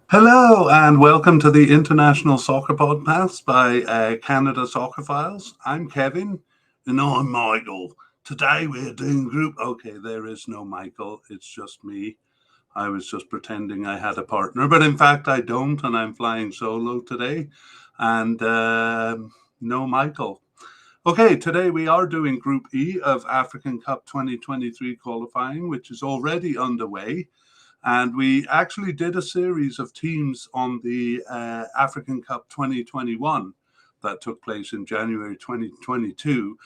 Hello and welcome to the International Soccer Podcast by Canada Soccer Files. I'm Kevin and I'm Michael. Today we're doing group. Okay, there is no Michael, it's just me. I was just pretending I had a partner, but in fact I don't, and I'm flying solo today. And no Michael. Okay, today we are doing Group E of African Cup 2023 qualifying, which is already underway. And we actually did a series of teams on the African Cup 2021 that took place in January 2022.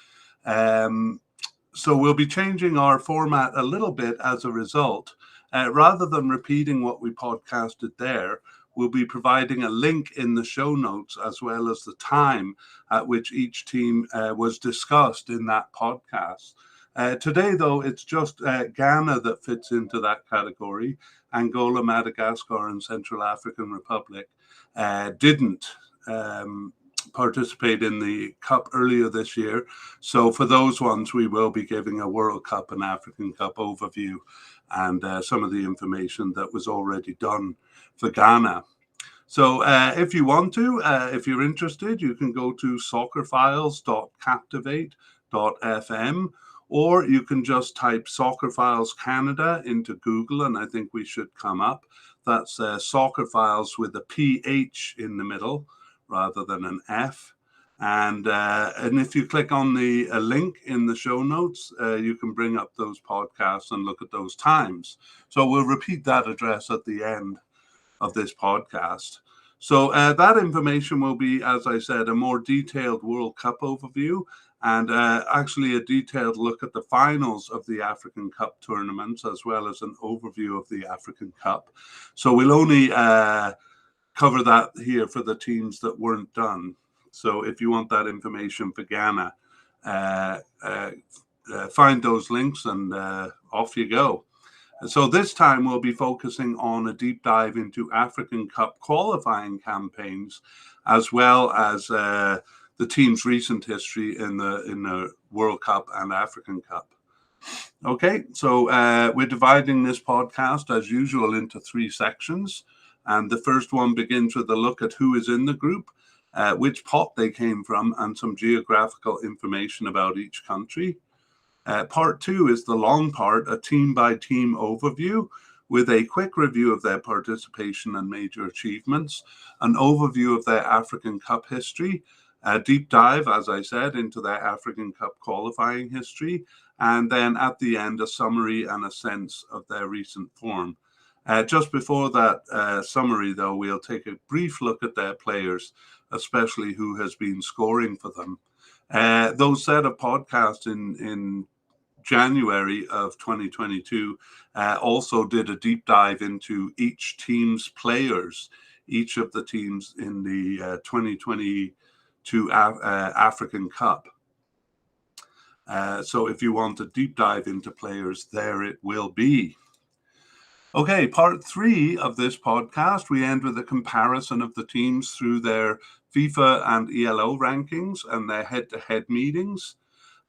So we'll be changing our format a little bit as a result. Rather than repeating what we podcasted there, we'll be providing a link in the show notes as well as the time at which each team was discussed in that podcast. Today, though, it's just Ghana that fits into that category. Angola, Madagascar, and Central African Republic didn't participate in the Cup earlier this year. So for those ones, we will be giving a World Cup and African Cup overview and some of the information that was already done for Ghana. So if you want to, if you're interested, you can go to soccerfiles.captivate.fm, or you can just type Soccer Files Canada into Google, and I think we should come up. That's Soccer Files with a PH in the middle rather than an F. And if you click on the link in the show notes, you can bring up those podcasts and look at those times. So we'll repeat that address at the end of this podcast. So that information will be, as I said, a more detailed World Cup overview and actually a detailed look at the finals of the African Cup tournaments, as well as an overview of the African Cup. So we'll only cover that here for the teams that weren't done. So if you want that information for Ghana, find those links and off you go. So this time we'll be focusing on a deep dive into African Cup qualifying campaigns, as well as the team's recent history in the World Cup and African Cup. Okay, so we're dividing this podcast as usual into three sections. And the first one begins with a look at who is in the group, which pot they came from, and some geographical information about each country. Part two is the long part, a team-by-team overview with a quick review of their participation and major achievements, an overview of their African Cup history, a deep dive, as I said, into their African Cup qualifying history, and then at the end, a summary and a sense of their recent form. Just before that summary, though, we'll take a brief look at their players, especially who has been scoring for them. Those set of podcasts in January of 2022 also did a deep dive into each team's players, each of the teams in the 2022 African Cup. So if you want a deep dive into players, there it will be. Okay, part three of this podcast, we end with a comparison of the teams through their FIFA and ELO rankings and their head-to-head meetings.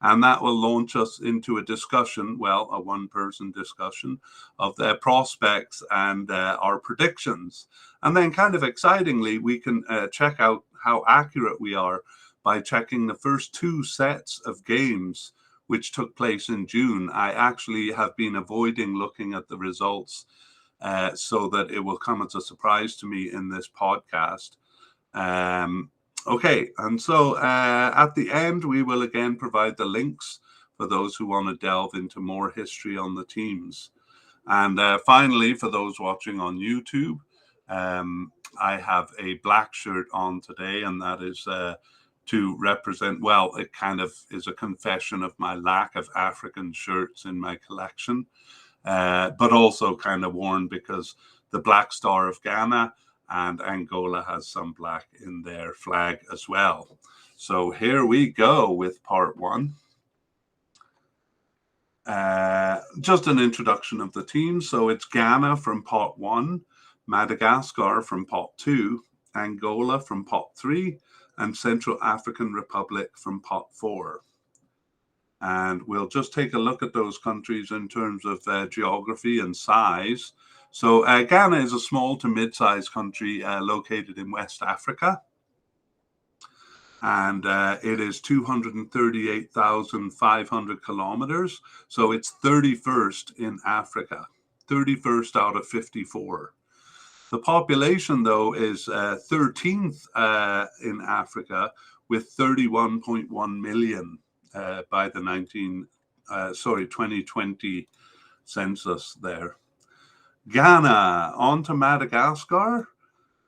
And that will launch us into a discussion, well, a one-person discussion of their prospects and our predictions. And then kind of excitingly, we can check out how accurate we are by checking the first two sets of games which took place in June. I actually have been avoiding looking at the results so that it will come as a surprise to me in this podcast. Okay, and so at the end, we will again provide the links for those who want to delve into more history on the teams. And finally, for those watching on YouTube, I have a black shirt on today, and that is to represent, well, it kind of is a confession of my lack of African shirts in my collection, but also kind of worn because the Black Star of Ghana and Angola has some black in their flag as well. So here we go with part one. Just an introduction of the team. So it's Ghana from pot one, Madagascar from pot two, Angola from pot three, and Central African Republic from pot four. And we'll just take a look at those countries in terms of geography and size. So Ghana is a small to mid-sized country located in West Africa. And it is 238,500 kilometers. So it's 31st in Africa, 31st out of 54. The population, though, is 13th in Africa with 31.1 million by the 2020 census there. Ghana, on to Madagascar.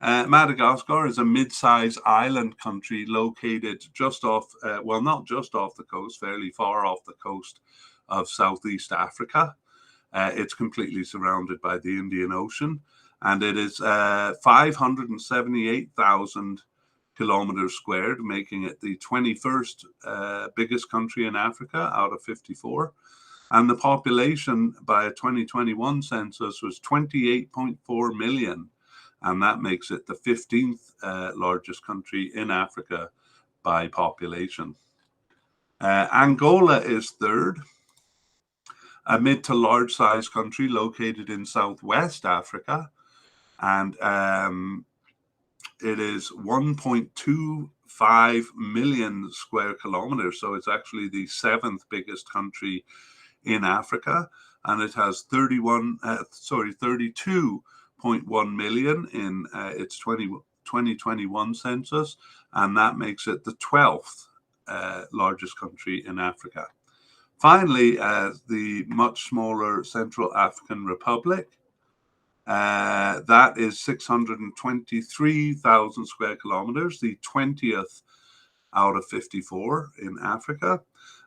Madagascar is a mid-sized island country located just off, not just off the coast, fairly far off the coast of Southeast Africa. It's completely surrounded by the Indian Ocean, and it is 578,000 kilometers squared, making it the 21st biggest country in Africa out of 54. And the population by a 2021 census was 28.4 million. And that makes it the 15th largest country in Africa by population. Angola is third, a mid to large size country located in Southwest Africa. And it is 1.25 million square kilometers. So it's actually the 7th biggest country in Africa. And it has 32.1 million in its 2021 census, and that makes it the 12th largest country in Africa. Finally, the much smaller Central African Republic, that is 623,000 square kilometers, the 20th out of 54 in Africa.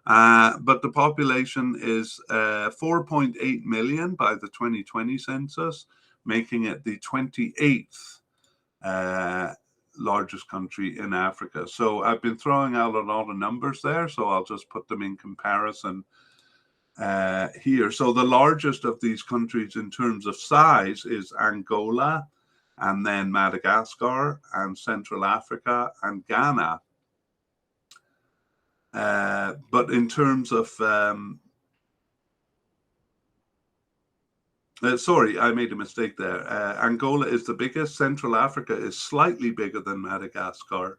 But the population is 4.8 million by the 2020 census, making it the 28th largest country in Africa. So I've been throwing out a lot of numbers there, so I'll just put them in comparison here. So the largest of these countries in terms of size is Angola, and then Madagascar, and Central Africa, and Ghana. But in terms of, sorry, I made a mistake there. Angola is the biggest. Central Africa is slightly bigger than Madagascar.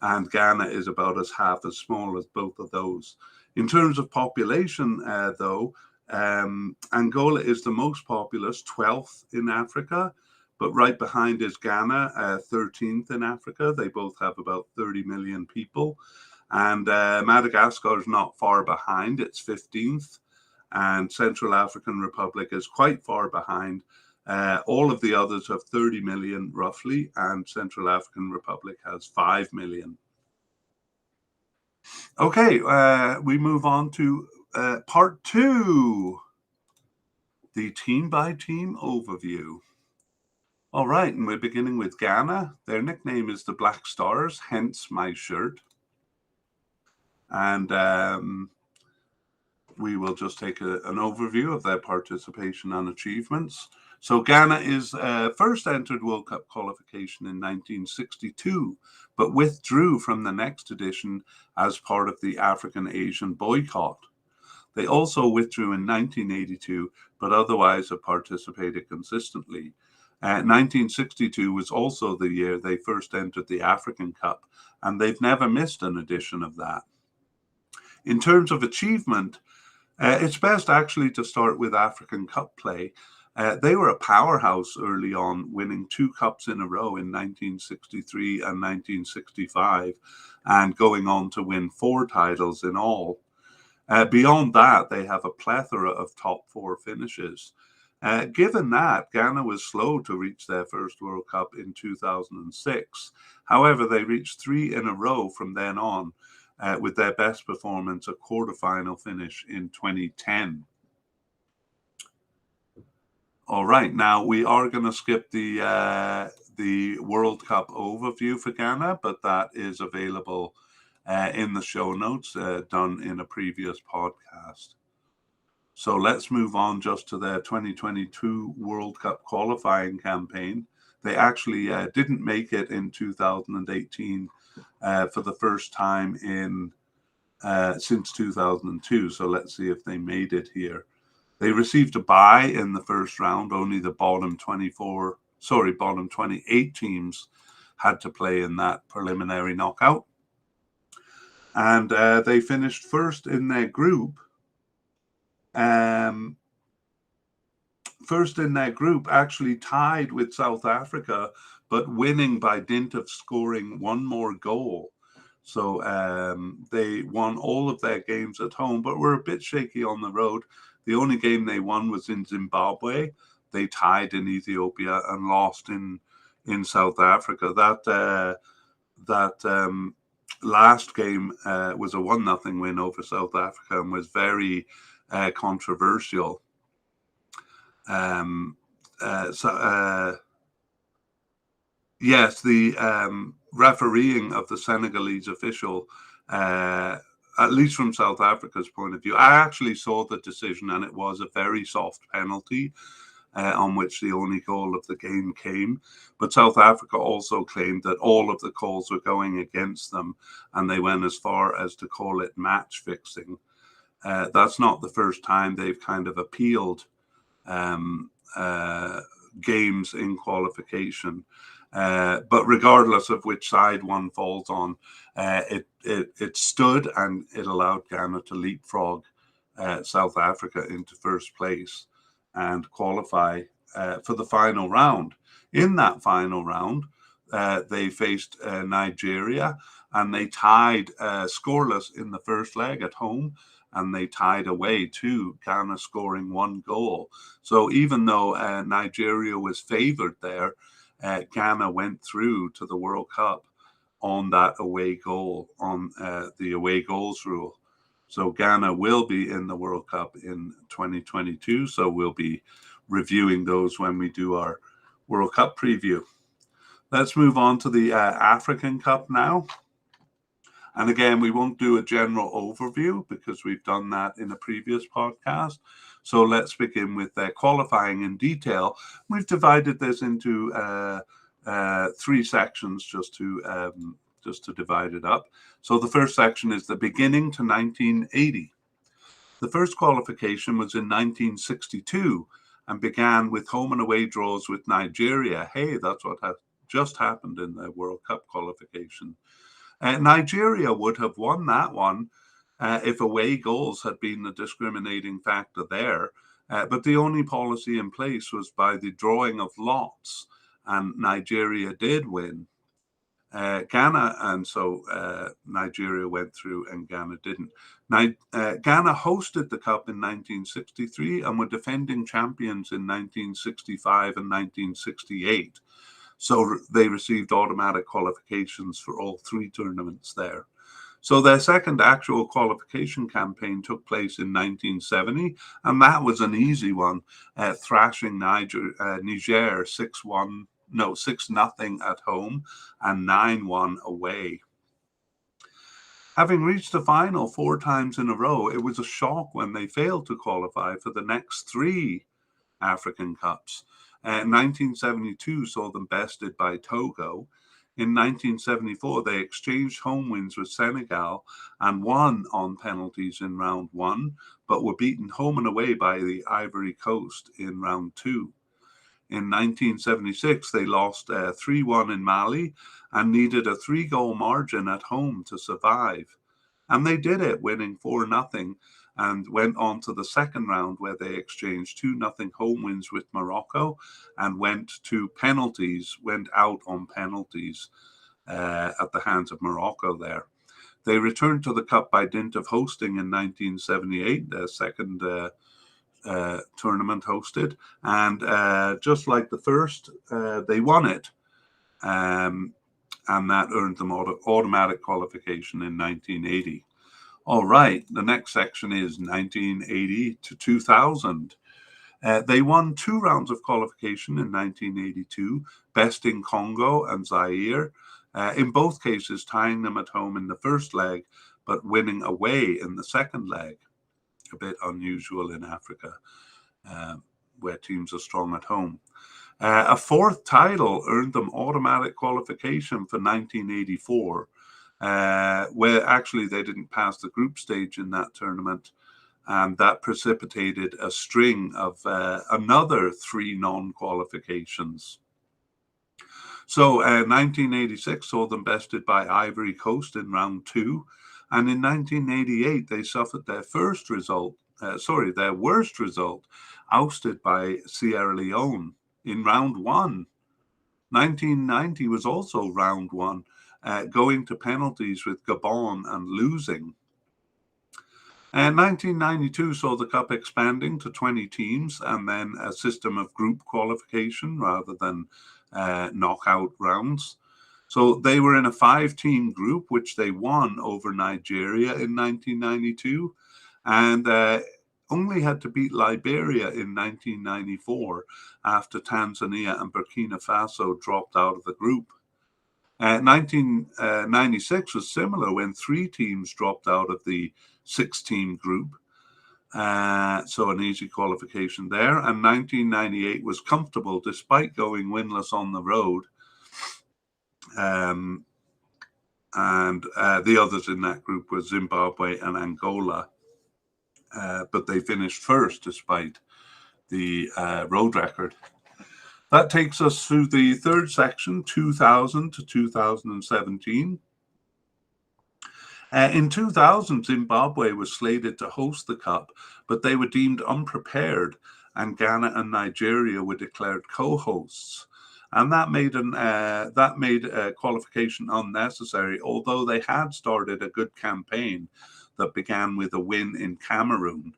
And Ghana is about half as small as both of those. In terms of population, though, Angola is the most populous, 12th in Africa. But right behind is Ghana, 13th in Africa. They both have about 30 million people. And Madagascar is not far behind, it's 15th, and Central African Republic is quite far behind. All of the others have 30 million roughly, and Central African Republic has 5 million. Okay, we move on to part 2, the team by team overview. All right, and we're beginning with Ghana. Their nickname is the Black Stars, hence my shirt. And we will just take an overview of their participation and achievements. So Ghana is first entered World Cup qualification in 1962, but withdrew from the next edition as part of the African-Asian boycott. They also withdrew in 1982, but otherwise have participated consistently. 1962 was also the year they first entered the African Cup, and they've never missed an edition of that. In terms of achievement, it's best actually to start with African Cup play. They were a powerhouse early on, winning 2 cups in a row in 1963 and 1965, and going on to win 4 titles in all. Beyond that, they have a plethora of top 4 finishes. Given that, Ghana was slow to reach their first World Cup in 2006. However, they reached 3 in a row from then on, with their best performance, a quarterfinal finish in 2010. All right, now we are going to skip the World Cup overview for Ghana, but that is available in the show notes done in a previous podcast. So let's move on just to their 2022 World Cup qualifying campaign. They actually didn't make it in 2018 for the first time since 2002. So let's see if they made it here. They received a bye in the first round. Only the bottom 28 teams had to play in that preliminary knockout. And they finished first in their group. Actually tied with South Africa, but winning by dint of scoring one more goal. So they won all of their games at home, but were a bit shaky on the road. The only game they won was in Zimbabwe. They tied in Ethiopia and lost in South Africa. That last game was a 1-0 win over South Africa and was very controversial. Yes, the refereeing of the Senegalese official, at least from South Africa's point of view, I actually saw the decision, and it was a very soft penalty on which the only goal of the game came. But South Africa also claimed that all of the calls were going against them, and they went as far as to call it match fixing. That's not the first time they've kind of appealed games in qualification. But regardless of which side one falls on, it stood, and it allowed Ghana to leapfrog South Africa into first place and qualify for the final round. In that final round, they faced Nigeria, and they tied scoreless in the first leg at home, and they tied away too, Ghana scoring one goal. So even though Nigeria was favored there, Ghana went through to the World Cup on that away goal, on the away goals rule. So Ghana will be in the World Cup in 2022. So we'll be reviewing those when we do our World Cup preview. Let's move on to the African Cup now. And again, we won't do a general overview because we've done that in a previous podcast. So let's begin with qualifying in detail. We've divided this into 3 sections just to divide it up. So the first section is the beginning to 1980. The first qualification was in 1962 and began with home and away draws with Nigeria. Hey, that's what just happened in the World Cup qualification. Nigeria would have won that one if away goals had been the discriminating factor there. But the only policy in place was by the drawing of lots, and Nigeria did win. Ghana, and so Nigeria went through and Ghana didn't. Ghana hosted the Cup in 1963 and were defending champions in 1965 and 1968. So they received automatic qualifications for all 3 tournaments there. So their second actual qualification campaign took place in 1970, and that was an easy one, thrashing Niger 6-0 at home and 9-1 away. Having reached the final 4 times in a row, it was a shock when they failed to qualify for the next 3 African Cups. 1972 saw them bested by Togo. In 1974, they exchanged home wins with Senegal and won on penalties in round 1, but were beaten home and away by the Ivory Coast in round 2. In 1976, they lost 3-1 in Mali and needed a 3-goal margin at home to survive. And they did it, winning 4-0, and went on to the second round where they exchanged 2-0 home wins with Morocco and went out on penalties at the hands of Morocco there. They returned to the Cup by dint of hosting in 1978, their second tournament hosted, and just like the first, they won it, and that earned them automatic qualification in 1980. All right, the next section is 1980 to 2000. They won 2 rounds of qualification in 1982, besting Congo and Zaire, in both cases tying them at home in the first leg, but winning away in the second leg. A bit unusual in Africa, where teams are strong at home. A 4th title earned them automatic qualification for 1984, where actually they didn't pass the group stage in that tournament, and that precipitated a string of another 3 non-qualifications. So 1986 saw them bested by Ivory Coast in round 2, and in 1988 they suffered their worst result, ousted by Sierra Leone in round 1. 1990 was also round 1, going to penalties with Gabon and losing. 1992 saw the Cup expanding to 20 teams and then a system of group qualification rather than knockout rounds. So they were in a 5-team group, which they won over Nigeria in 1992, and only had to beat Liberia in 1994 after Tanzania and Burkina Faso dropped out of the group. 1996 was similar when 3 teams dropped out of the 6-team group. So an easy qualification there. And 1998 was comfortable despite going winless on the road. And the others in that group were Zimbabwe and Angola. But they finished first despite the road record. That takes us through the third section, 2000 to 2017. In 2000, Zimbabwe was slated to host the Cup, but they were deemed unprepared, and Ghana and Nigeria were declared co-hosts. And that made qualification unnecessary, although they had started a good campaign that began with a win in Cameroon.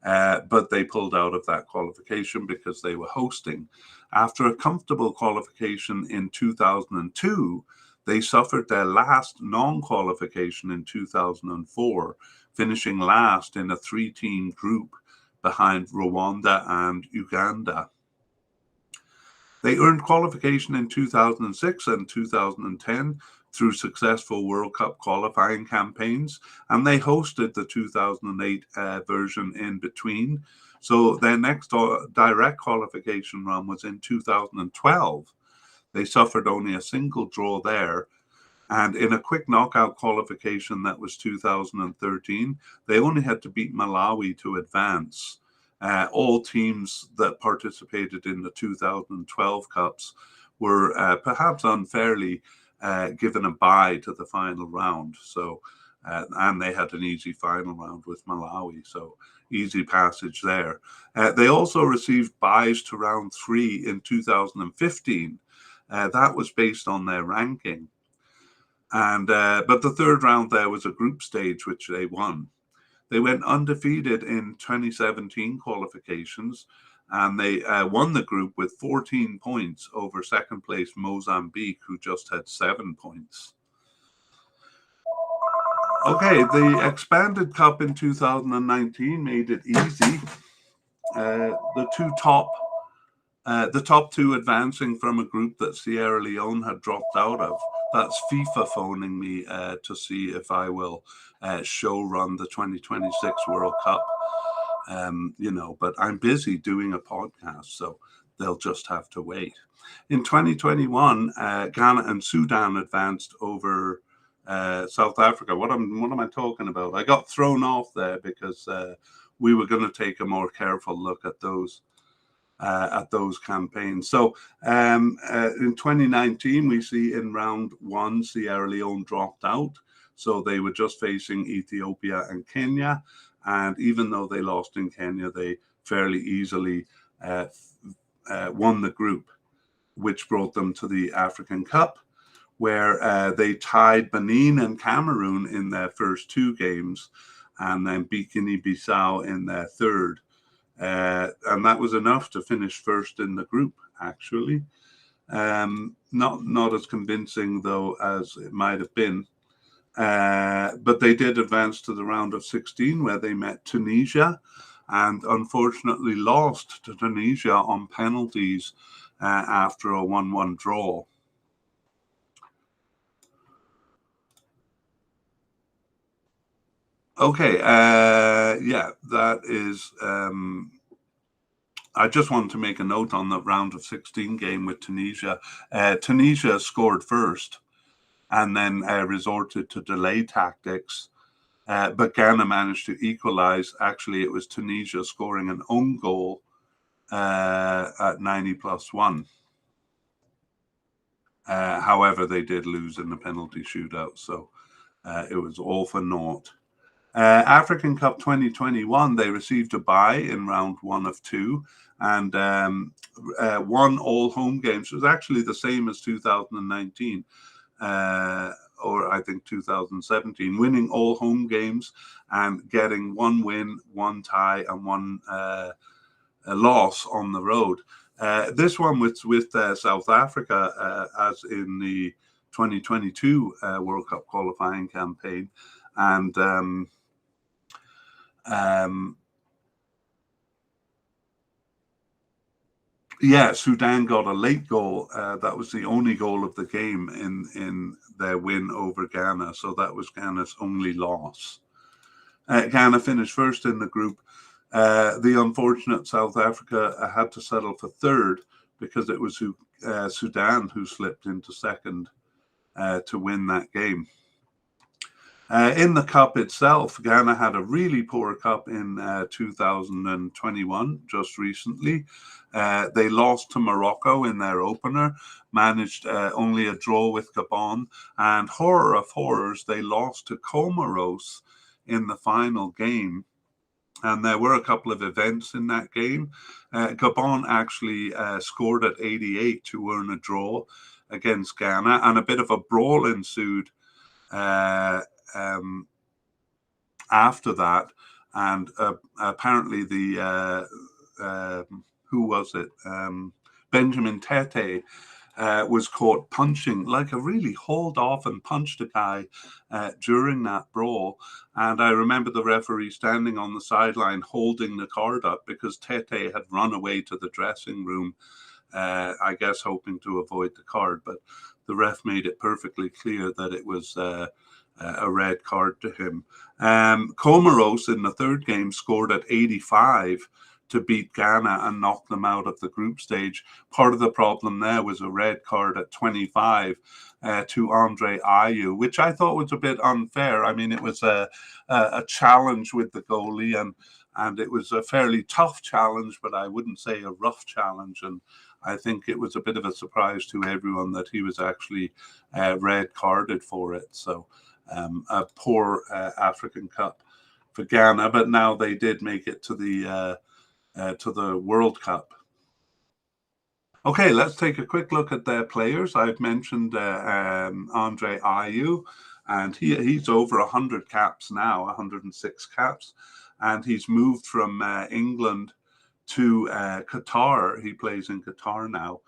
But they pulled out of that qualification because they were hosting. After a comfortable qualification in 2002, they suffered their last non-qualification in 2004, finishing last in a 3-team group behind Rwanda and Uganda. They earned qualification in 2006 and 2010 through successful World Cup qualifying campaigns, and they hosted the 2008 version in between. So their next direct qualification run was in 2012. They suffered only a single draw there, and in a quick knockout qualification that was 2013, they only had to beat Malawi to advance. All teams that participated in the 2012 Cups were perhaps unfairly given a bye to the final round. So, and they had an easy final round with Malawi, so easy passage there. They also received byes to round 3 in 2015. That was based on their ranking. And but the third round there was a group stage, which they won. They went undefeated in 2017 qualifications, and they won the group with 14 points over second place Mozambique, who just had 7 points. Okay, the expanded cup in 2019 made it easy. The top 2 advancing from a group that Sierra Leone had dropped out of. That's FIFA phoning me to see if I will show run the 2026 World Cup. But I'm busy doing a podcast, so they'll just have to wait. In 2021, Ghana and Sudan advanced over South Africa. What am I talking about? I got thrown off there because we were going to take a more careful look at those campaigns. So in 2019, we see in round 1, Sierra Leone dropped out. So they were just facing Ethiopia and Kenya. And even though they lost in Kenya, they fairly easily won the group, which brought them to the African Cup, where they tied Benin and Cameroon in their first 2 games, and then beat Guinea-Bissau in their third. And that was enough to finish first in the group, actually. Not as convincing, though, as it might have been. But they did advance to the round of 16, where they met Tunisia, and unfortunately lost to Tunisia on penalties after a 1-1 draw. Okay, that is... I just wanted to make a note on the round of 16 game with Tunisia. Tunisia scored first and then resorted to delay tactics but Ghana managed to equalize. Actually, it was Tunisia scoring an own goal at 90+1. However, they did lose in the penalty shootout, so it was all for naught. African Cup 2021, they received a bye in round 1 of 2 and won all home games. It was actually the same as 2019, or I think 2017, winning all home games and getting 1 win, 1 tie, and 1 loss on the road. This one was with South Africa, as in the 2022 World Cup qualifying campaign. And yeah, Sudan got a late goal. That was the only goal of the game in their win over Ghana. So that was Ghana's only loss. Ghana finished first in the group. The unfortunate South Africa had to settle for third because it was Sudan who slipped into second to win that game. In the cup itself, Ghana had a really poor cup in 2021, just recently. They lost to Morocco in their opener, managed only a draw with Gabon, and horror of horrors, they lost to Comoros in the final game. And there were a couple of events in that game. Gabon actually scored at 88 to earn a draw against Ghana, and a bit of a brawl ensued after that. And apparently who was it? Benjamin Tete was caught punching, like a really hauled off and punched a guy during that brawl. And I remember the referee standing on the sideline holding the card up because Tete had run away to the dressing room, I guess hoping to avoid the card. But the ref made it perfectly clear that it was a red card to him. Comoros in the third game scored at 85 to beat Ghana and knock them out of the group stage. Part of the problem there was a red card at 25 to Andre Ayew, which I thought was a bit unfair. I mean, it was a challenge with the goalie, and it was a fairly tough challenge, but I wouldn't say a rough challenge. And I think it was a bit of a surprise to everyone that he was actually red carded for it. So a poor African Cup for Ghana, but now they did make it to the World Cup. Okay, let's take a quick look at their players. I've mentioned Andre Ayew, and he's over 100 caps now, 106 caps, and he's moved from England to Qatar. He plays in Qatar now.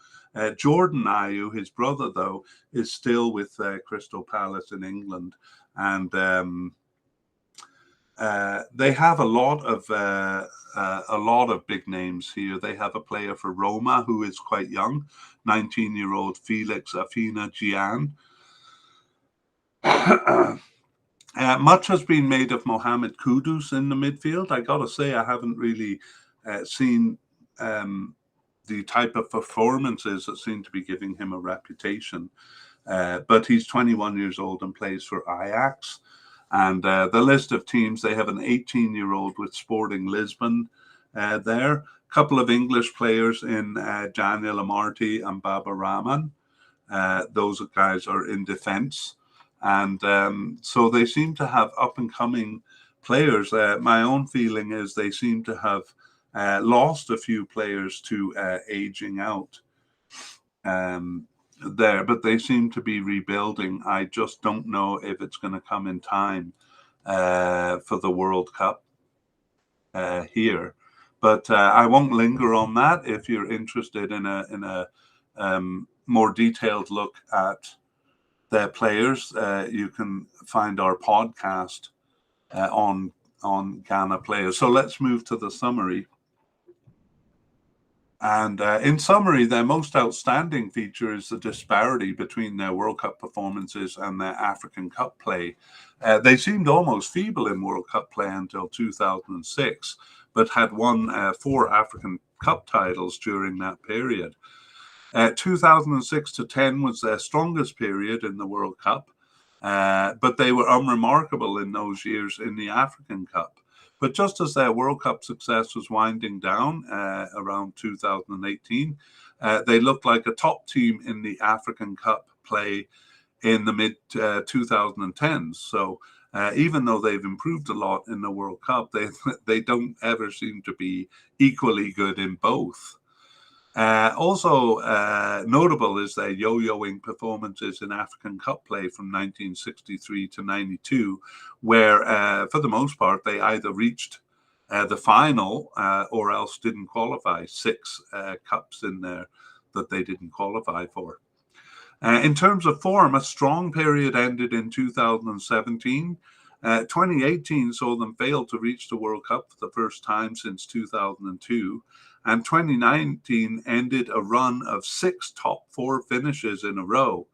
Jordan Ayew, his brother, though, is still with Crystal Palace in England, and they have a lot of big names here. They have a player for Roma who is quite young, 19-year-old Felix Afina Gian. Much has been made of Mohamed Kudus in the midfield. I gotta say, I haven't really seen the type of performances that seem to be giving him a reputation. But he's 21 years old and plays for Ajax. And the list of teams, they have an 18-year-old with Sporting Lisbon there. A couple of English players in Daniel Amarty and Baba Rahman. Those guys are in defence. And so they seem to have up-and-coming players. My own feeling is they seem to have lost a few players to aging out there, but they seem to be rebuilding. I just don't know if it's going to come in time for the World Cup here. But I won't linger on that. If you're interested in a more detailed look at their players, you can find our podcast on Ghana players. So let's move to the summary. And in summary, their most outstanding feature is the disparity between their World Cup performances and their African Cup play. They seemed almost feeble in World Cup play until 2006, but had won 4 African Cup titles during that period. 2006 to 10 was their strongest period in the World Cup. but they were unremarkable in those years in the African Cup. But just as their World Cup success was winding down around 2018, they looked like a top team in the African Cup play in the mid 2010s. So even though they've improved a lot in the World Cup, they don't ever seem to be equally good in both. Also notable is their yo-yoing performances in African Cup play from 1963 to 92, where for the most part they either reached the final or else didn't qualify. 6 cups in there that they didn't qualify for. In terms of form, a strong period ended in 2017. 2018 saw them fail to reach the World Cup for the first time since 2002. And 2019 ended a run of 6 top 4 finishes in a row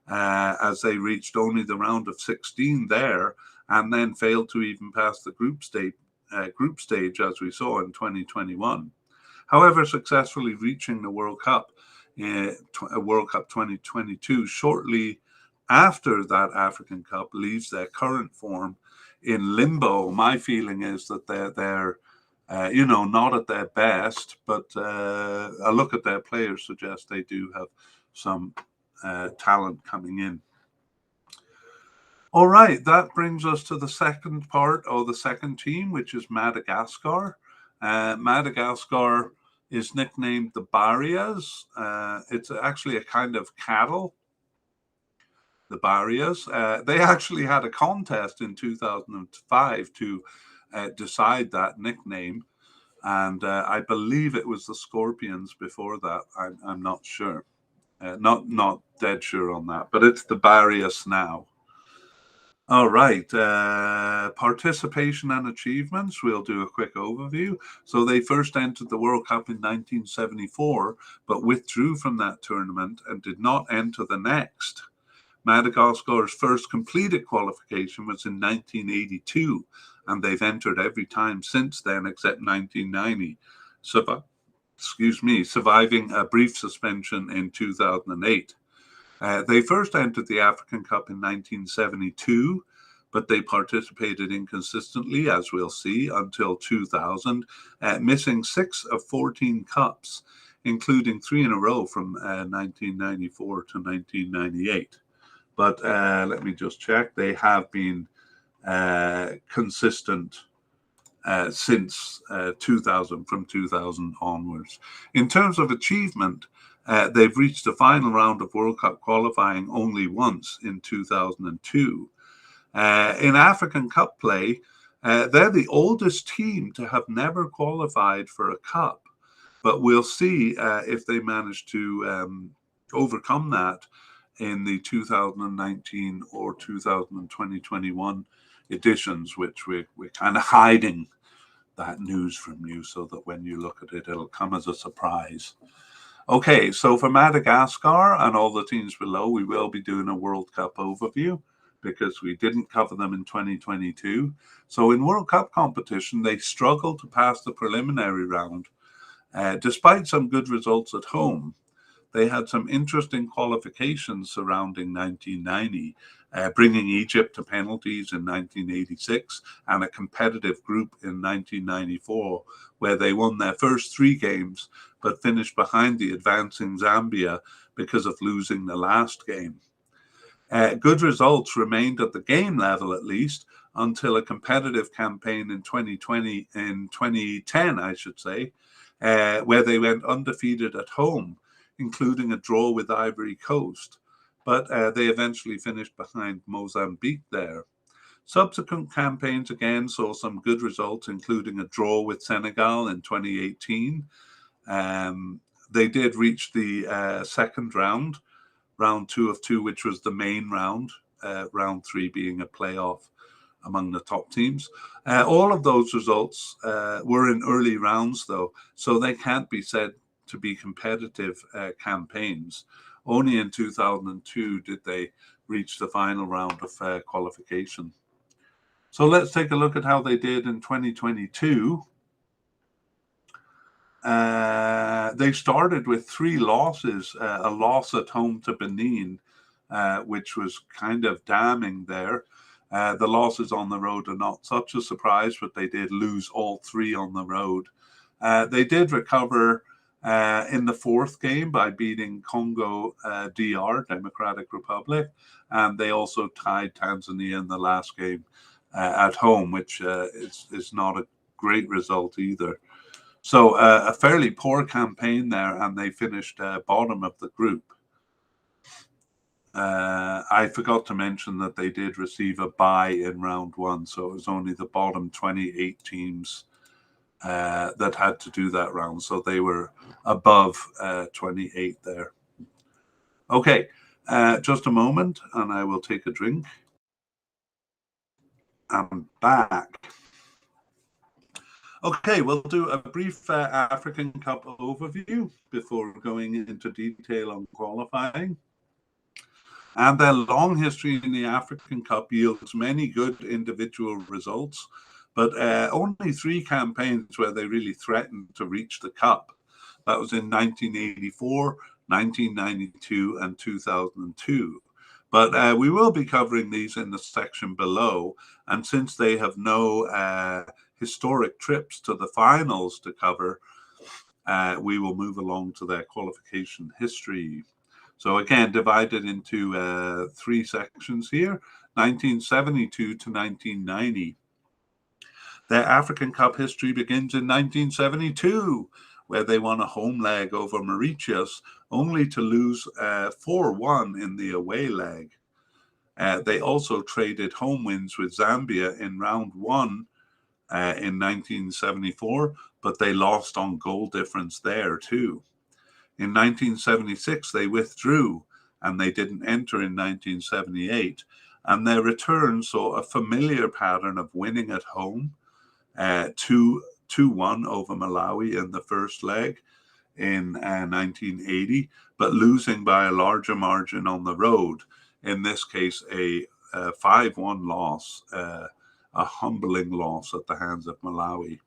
as they reached only the round of 16 there and then failed to even pass the group stage as we saw in 2021. However, successfully reaching the World Cup, World Cup 2022, shortly after that African Cup, leaves their current form in limbo. My feeling is that they're not at their best, but a look at their players suggests they do have some talent coming in. All right, that brings us to the second part of the second team, which is Madagascar. Madagascar is nicknamed the Barrias. It's actually a kind of cattle, the Barrias. They actually had a contest in 2005 to decide that nickname. And I believe it was the Scorpions before that. I'm not sure. Not dead sure on that. But it's the Barrias now. All right. Participation and achievements. We'll do a quick overview. So they first entered the World Cup in 1974, but withdrew from that tournament and did not enter the next. Madagascar's first completed qualification was in 1982, and they've entered every time since then except 1990. Surviving a brief suspension in 2008. They first entered the African Cup in 1972, but they participated inconsistently, as we'll see, until 2000, missing 6 of 14 cups, including 3 in a row from 1994 to 1998. But let me just check. They have been consistent since 2000, from 2000 onwards. In terms of achievement, they've reached the final round of World Cup qualifying only once in 2002. In African Cup play, they're the oldest team to have never qualified for a cup. But we'll see if they manage to overcome that in the 2019 or 2021 editions, which we're kind of hiding that news from you so that when you look at it, it'll come as a surprise. Okay, so for Madagascar and all the teams below, we will be doing a World Cup overview because we didn't cover them in 2022. So in World Cup competition, they struggled to pass the preliminary round. Despite some good results at home, they had some interesting qualifications surrounding 1990, bringing Egypt to penalties in 1986 and a competitive group in 1994, where they won their first 3 games but finished behind the advancing Zambia because of losing the last game. Good results remained at the game level, at least, until a competitive campaign in 2010, I should say, where they went undefeated at home, including a draw with Ivory Coast, but they eventually finished behind Mozambique there. Subsequent campaigns again saw some good results, including a draw with Senegal in 2018. They did reach the second round 2 of 2, which was the main round, round 3 being a playoff among the top teams. All of those results were in early rounds, though, so they can't be said to be competitive campaigns. Only in 2002 did they reach the final round of qualification. So let's take a look at how they did in 2022. They started with 3 losses, a loss at home to Benin, which was kind of damning there. The losses on the road are not such a surprise, but they did lose all three on the road. They did recover in the fourth game by beating Congo DR, Democratic Republic, and they also tied Tanzania in the last game at home, which is not a great result either. So a fairly poor campaign there, and they finished bottom of the group. I forgot to mention that they did receive a bye in round one, so it was only the bottom 28 teams that had to do that round. So they were above 28 there. Okay, just a moment, and I will take a drink. I'm back. Okay, we'll do a brief African Cup overview before going into detail on qualifying. And their long history in the African Cup yields many good individual results, but only three campaigns where they really threatened to reach the Cup. That was in 1984, 1992, and 2002. But we will be covering these in the section below. And since they have no historic trips to the finals to cover, we will move along to their qualification history. So again, divided into three sections here, 1972 to 1990. Their African Cup history begins in 1972, where they won a home leg over Mauritius, only to lose 4-1 in the away leg. They also traded home wins with Zambia in round one in 1974, but they lost on goal difference there too. In 1976, they withdrew and they didn't enter in 1978. And their return saw a familiar pattern of winning at home, 2-1 over Malawi in the first leg in 1980, but losing by a larger margin on the road. In this case, a 5-1 loss, a humbling loss at the hands of Malawi.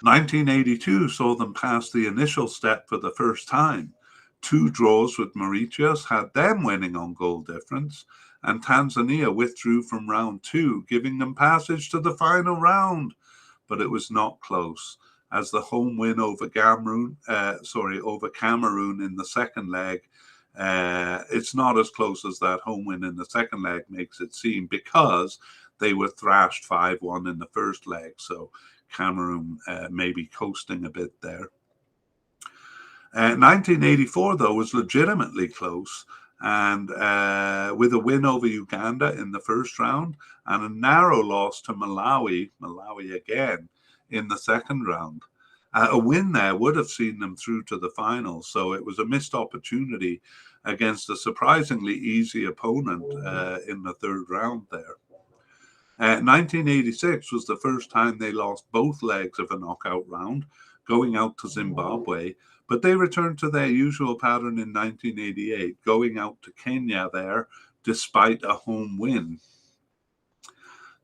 1982 saw them pass the initial step for the first time. Two draws with Mauritius had them winning on goal difference, and Tanzania withdrew from round two, giving them passage to the final round. But it was not close, as the home win over Cameroon in the second leg, it's not as close as that home win in the second leg makes it seem, because they were thrashed 5-1 in the first leg. So Cameroon maybe coasting a bit there. 1984, though, was legitimately close, and with a win over Uganda in the first round and a narrow loss to Malawi again in the second round. A win there would have seen them through to the finals, so it was a missed opportunity against a surprisingly easy opponent in the third round there. 1986 was the first time they lost both legs of a knockout round, going out to Zimbabwe, but they returned to their usual pattern in 1988, going out to Kenya there despite a home win.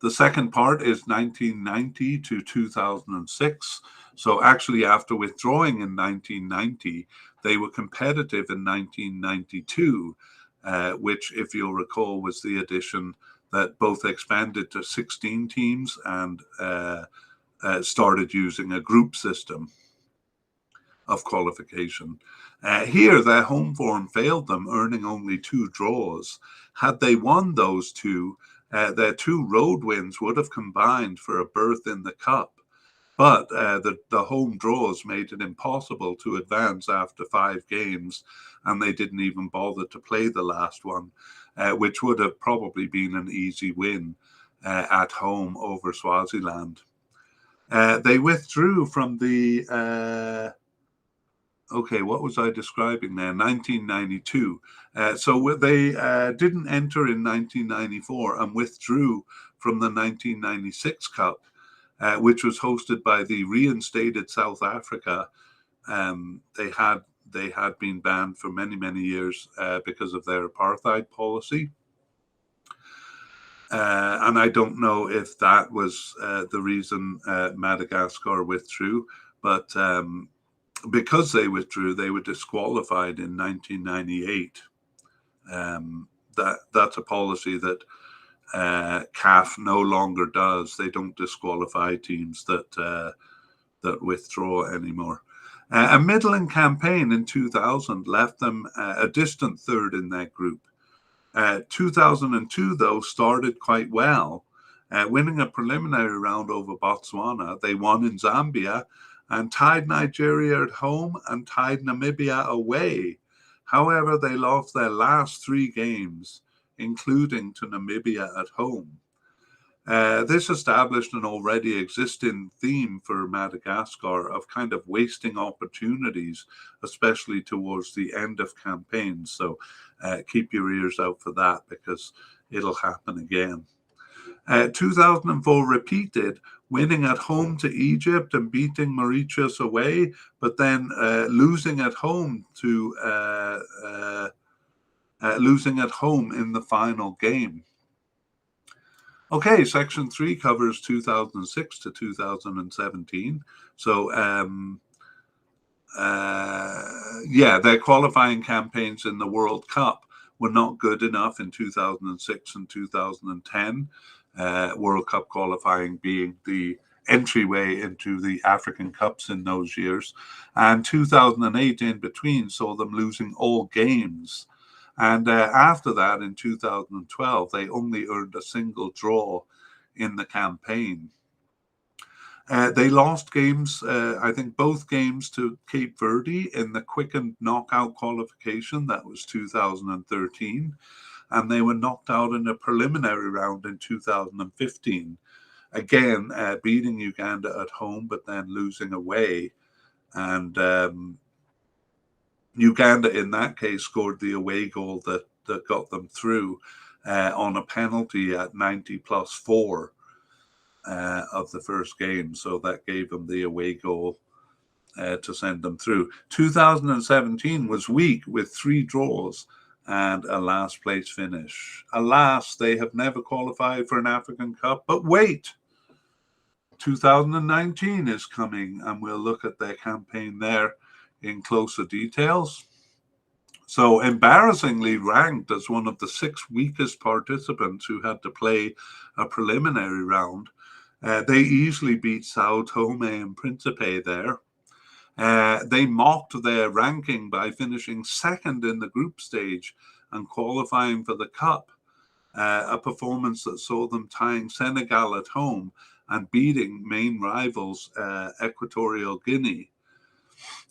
The second part is 1990 to 2006. So actually, after withdrawing in 1990, they were competitive in 1992, which, if you'll recall, was the addition that both expanded to 16 teams and started using a group system of qualification. Here, their home form failed them, earning only 2 draws. Had they won those two, their 2 road wins would have combined for a berth in the Cup. But the home draws made it impossible to advance after 5 games, and they didn't even bother to play the last one, which would have probably been an easy win at home over Swaziland. They withdrew from the... what was I describing there? 1992. So they didn't enter in 1994 and withdrew from the 1996 Cup, which was hosted by the reinstated South Africa. They had been banned for many, many years because of their apartheid policy. And I don't know if that was the reason Madagascar withdrew, but because they withdrew, they were disqualified in 1998 That's a policy that CAF no longer does. They don't disqualify teams that withdraw anymore. A middling campaign in 2000 left them a distant third in their group. 2002, though, started quite well, winning a preliminary round over Botswana. They won in Zambia and tied Nigeria at home and tied Namibia away. However, they lost their last 3 games, including to Namibia at home. This established an already existing theme for Madagascar of kind of wasting opportunities, especially towards the end of campaigns. So keep your ears out for that, because it'll happen again. 2004 repeated, winning at home to Egypt and beating Mauritius away, but then losing at home in the final game. Okay, section 3 covers 2006 to 2017. So, their qualifying campaigns in the World Cup were not good enough in 2006 and 2010. World Cup qualifying being the entryway into the African Cups in those years. And 2008 in between saw them losing all games. And after that, in 2012, they only earned a single draw in the campaign. They lost games, I think both games, to Cape Verde in the quickened knockout qualification. That was 2013. And they were knocked out in a preliminary round in 2015. Again, beating Uganda at home, but then losing away. And Uganda, in that case, scored the away goal that got them through on a penalty at 90+4 of the first game. So that gave them the away goal to send them through. 2017 was weak with 3 draws and a last place finish. Alas, they have never qualified for an African Cup. But wait, 2019 is coming, and we'll look at their campaign there in closer details. So, embarrassingly ranked as one of the 6 weakest participants who had to play a preliminary round, they easily beat Sao Tome and Principe there. They mocked their ranking by finishing second in the group stage and qualifying for the Cup, a performance that saw them tying Senegal at home and beating main rivals Equatorial Guinea.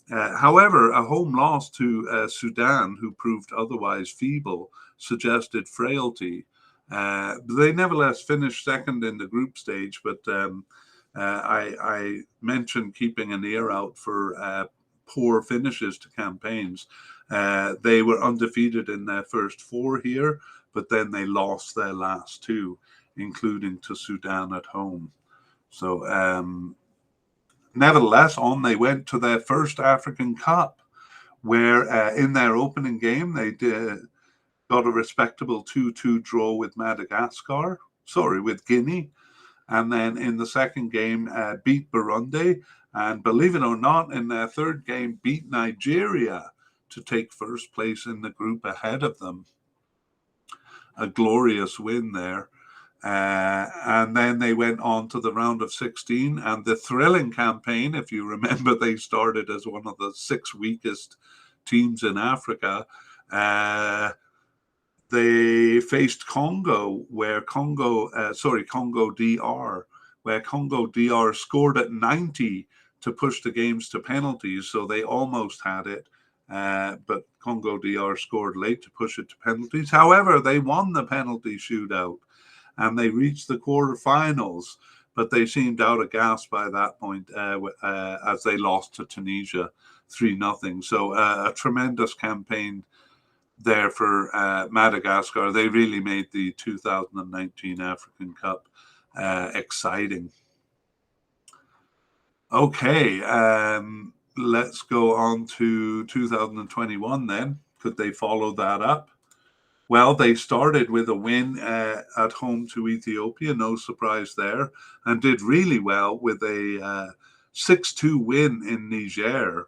However, a home loss to Sudan, who proved otherwise feeble, suggested frailty. They nevertheless finished second in the group stage, but I mentioned keeping an ear out for poor finishes to campaigns. They were undefeated in their first 4 here, but then they lost their last 2, including to Sudan at home. So, nevertheless, on they went to their first African Cup, where in their opening game, they got a respectable 2-2 draw with with Guinea. And then in the second game, beat Burundi. And believe it or not, in their third game, beat Nigeria to take first place in the group ahead of them. A glorious win there. And then they went on to the round of 16, and the thrilling campaign, if you remember, they started as one of the 6 weakest teams in Africa. They faced Congo, Congo DR, where Congo DR scored at 90 to push the games to penalties, so they almost had it. But Congo DR scored late to push it to penalties. However, they won the penalty shootout, and they reached the quarterfinals, but they seemed out of gas by that point as they lost to Tunisia 3-0. So a tremendous campaign there for Madagascar. They really made the 2019 African Cup exciting. Okay, let's go on to 2021 then. Could they follow that up? Well, they started with a win at home to Ethiopia, no surprise there, and did really well with a 6-2 win in Niger.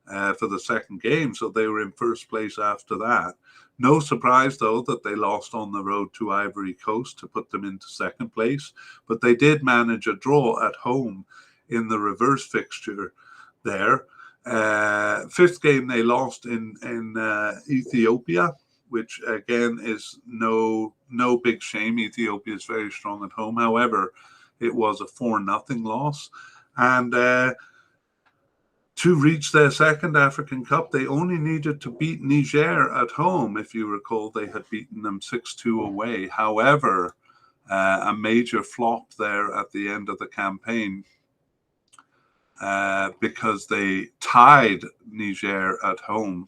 for the second game, so they were in first place after that. No surprise, though, that they lost on the road to Ivory Coast to put them into second place, but they did manage a draw at home in the reverse fixture there. Fifth game they lost in Ethiopia, which again is no big shame. Ethiopia is very strong at home. However, it was a 4-0 loss, and to reach their second African Cup, they only needed to beat Niger at home. If you recall, they had beaten them 6-2 away. However, a major flop there at the end of the campaign because they tied Niger at home.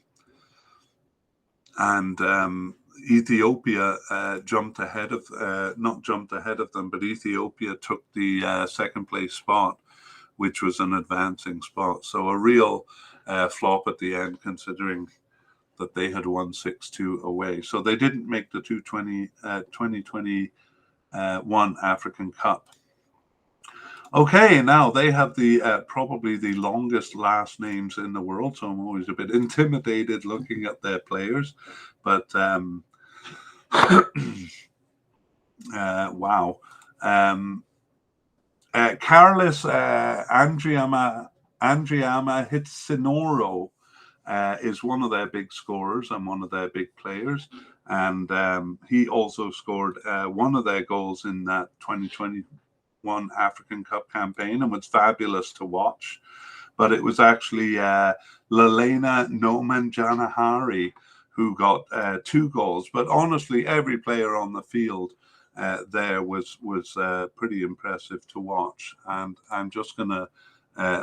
And Ethiopia jumped ahead of, not jumped ahead of them, but Ethiopia took the second place spot, which was an advancing spot. So a real flop at the end, considering that they had won 6-2 away. So they didn't make the 2021 African Cup. Okay, now they have the probably the longest last names in the world, so I'm always a bit intimidated looking at their players. But wow. Carlos Andriama Hitsinoro is one of their big scorers and one of their big players. And he also scored one of their goals in that 2021 African Cup campaign and was fabulous to watch. But it was actually Lalena Nomanjanahari who got 2 goals. But honestly, every player on the field there was pretty impressive to watch. And I'm just going to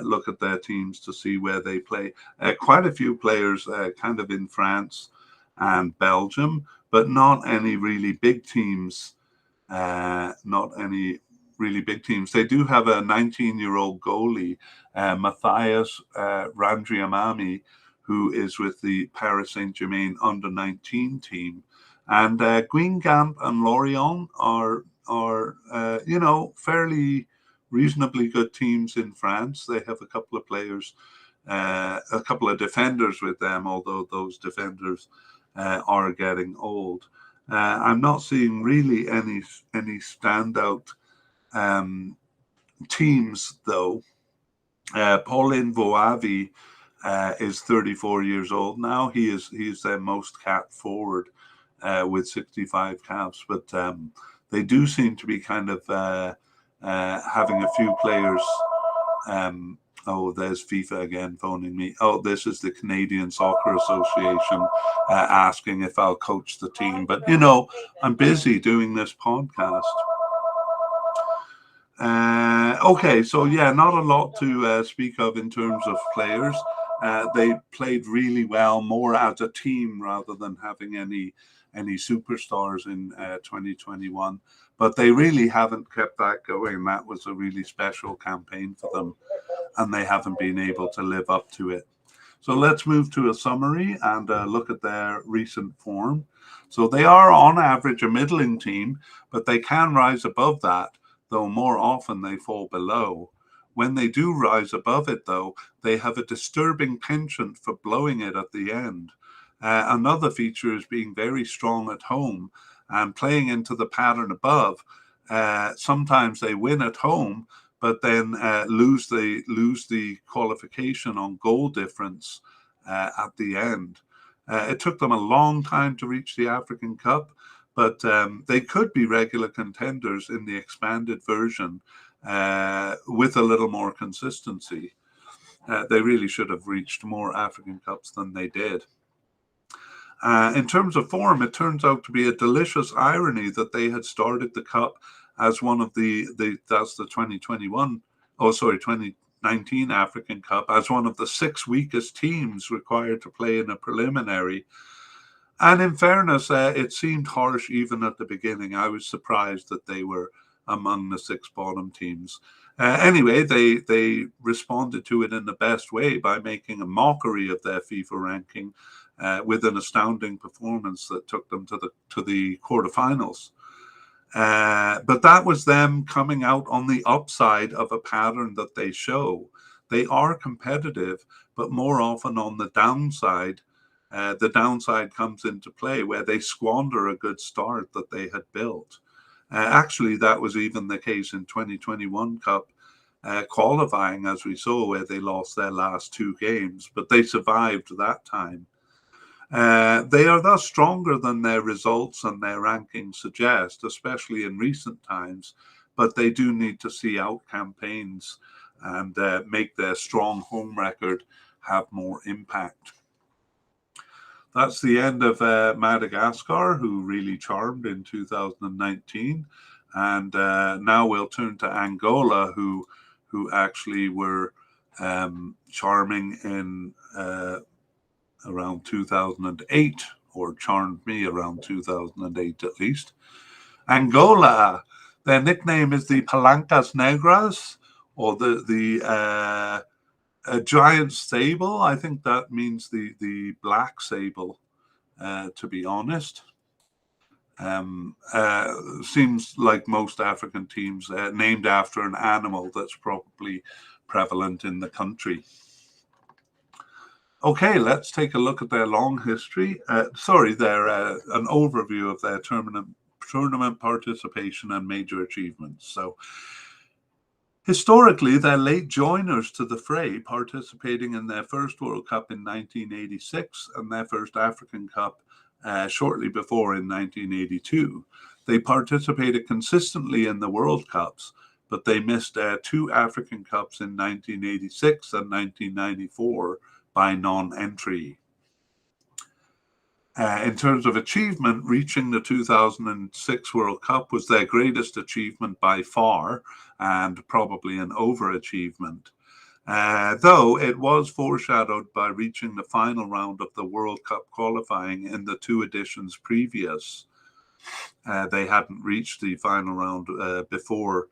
look at their teams to see where they play. Quite a few players kind of in France and Belgium, but not any really big teams. They do have a 19-year-old goalie, Matthias Randriamami, who is with the Paris Saint-Germain under-19 team. And Guingamp and Lorient are fairly reasonably good teams in France. They have a couple of players, a couple of defenders with them, although those defenders are getting old. I'm not seeing really any standout teams, though. Paulin Voavi is 34 years old now. He's their most capped forward with 65 caps, but they do seem to be kind of having a few players. Oh, there's FIFA again phoning me. Oh, this is the Canadian Soccer Association asking if I'll coach the team. But, I'm busy doing this podcast. Okay, so yeah, not a lot to speak of in terms of players. They played really well, more as a team rather than having any superstars in 2021. But they really haven't kept that going. That was a really special campaign for them, and they haven't been able to live up to it. So let's move to a summary and look at their recent form. So they are on average a middling team, but they can rise above that, though more often they fall below. When they do rise above it, though, they have a disturbing penchant for blowing it at the end. Another feature is being very strong at home and playing into the pattern above. Sometimes they win at home, but then lose the qualification on goal difference at the end. It took them a long time to reach the African Cup, but they could be regular contenders in the expanded version with a little more consistency. They really should have reached more African Cups than they did. In terms of form, it turns out to be a delicious irony that they had started the Cup as one of that's the 2019 African Cup, as one of the 6 weakest teams required to play in a preliminary. And in fairness, it seemed harsh even at the beginning. I was surprised that they were among the 6 bottom teams. Anyway, they responded to it in the best way by making a mockery of their FIFA ranking with an astounding performance that took them to the quarterfinals. But that was them coming out on the upside of a pattern that they show. they are competitive, but more often on the downside. The downside comes into play where they squander a good start that they had built. Actually, that was even the case in 2021 Cup qualifying, as we saw, where they lost their last two games, but they survived that time. They are thus stronger than their results and their rankings suggest, especially in recent times, but they do need to see out campaigns and make their strong home record have more impact. That's the end of Madagascar, who really charmed in 2019. And now we'll turn to Angola, who actually were charming in around 2008, or charmed me around 2008 at least. Angola, their nickname is the Palancas Negras, or the giant sable. I think that means the black sable, to be honest. Seems like most African teams named after an animal that's probably prevalent in the country. Okay, let's take a look at their long history. An overview of their tournament participation and major achievements. So, historically, they're late joiners to the fray, participating in their first World Cup in 1986 and their first African Cup shortly before in 1982. They participated consistently in the World Cups, but they missed two African Cups in 1986 and 1994 by non-entry. In terms of achievement, reaching the 2006 World Cup was their greatest achievement by far, and probably an overachievement. Though it was foreshadowed by reaching the final round of the World Cup qualifying in the two editions previous. They hadn't reached the final round before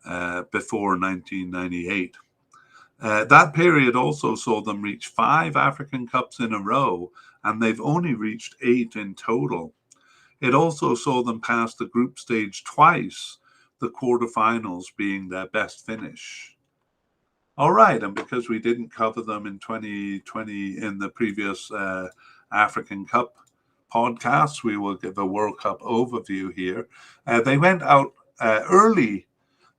1998. That period also saw them reach 5 African Cups in a row, and they've only reached 8 in total. It also saw them pass the group stage twice, the quarterfinals being their best finish. All right, and because we didn't cover them in 2020 in the previous African Cup podcasts, we will give a World Cup overview here. They went out early.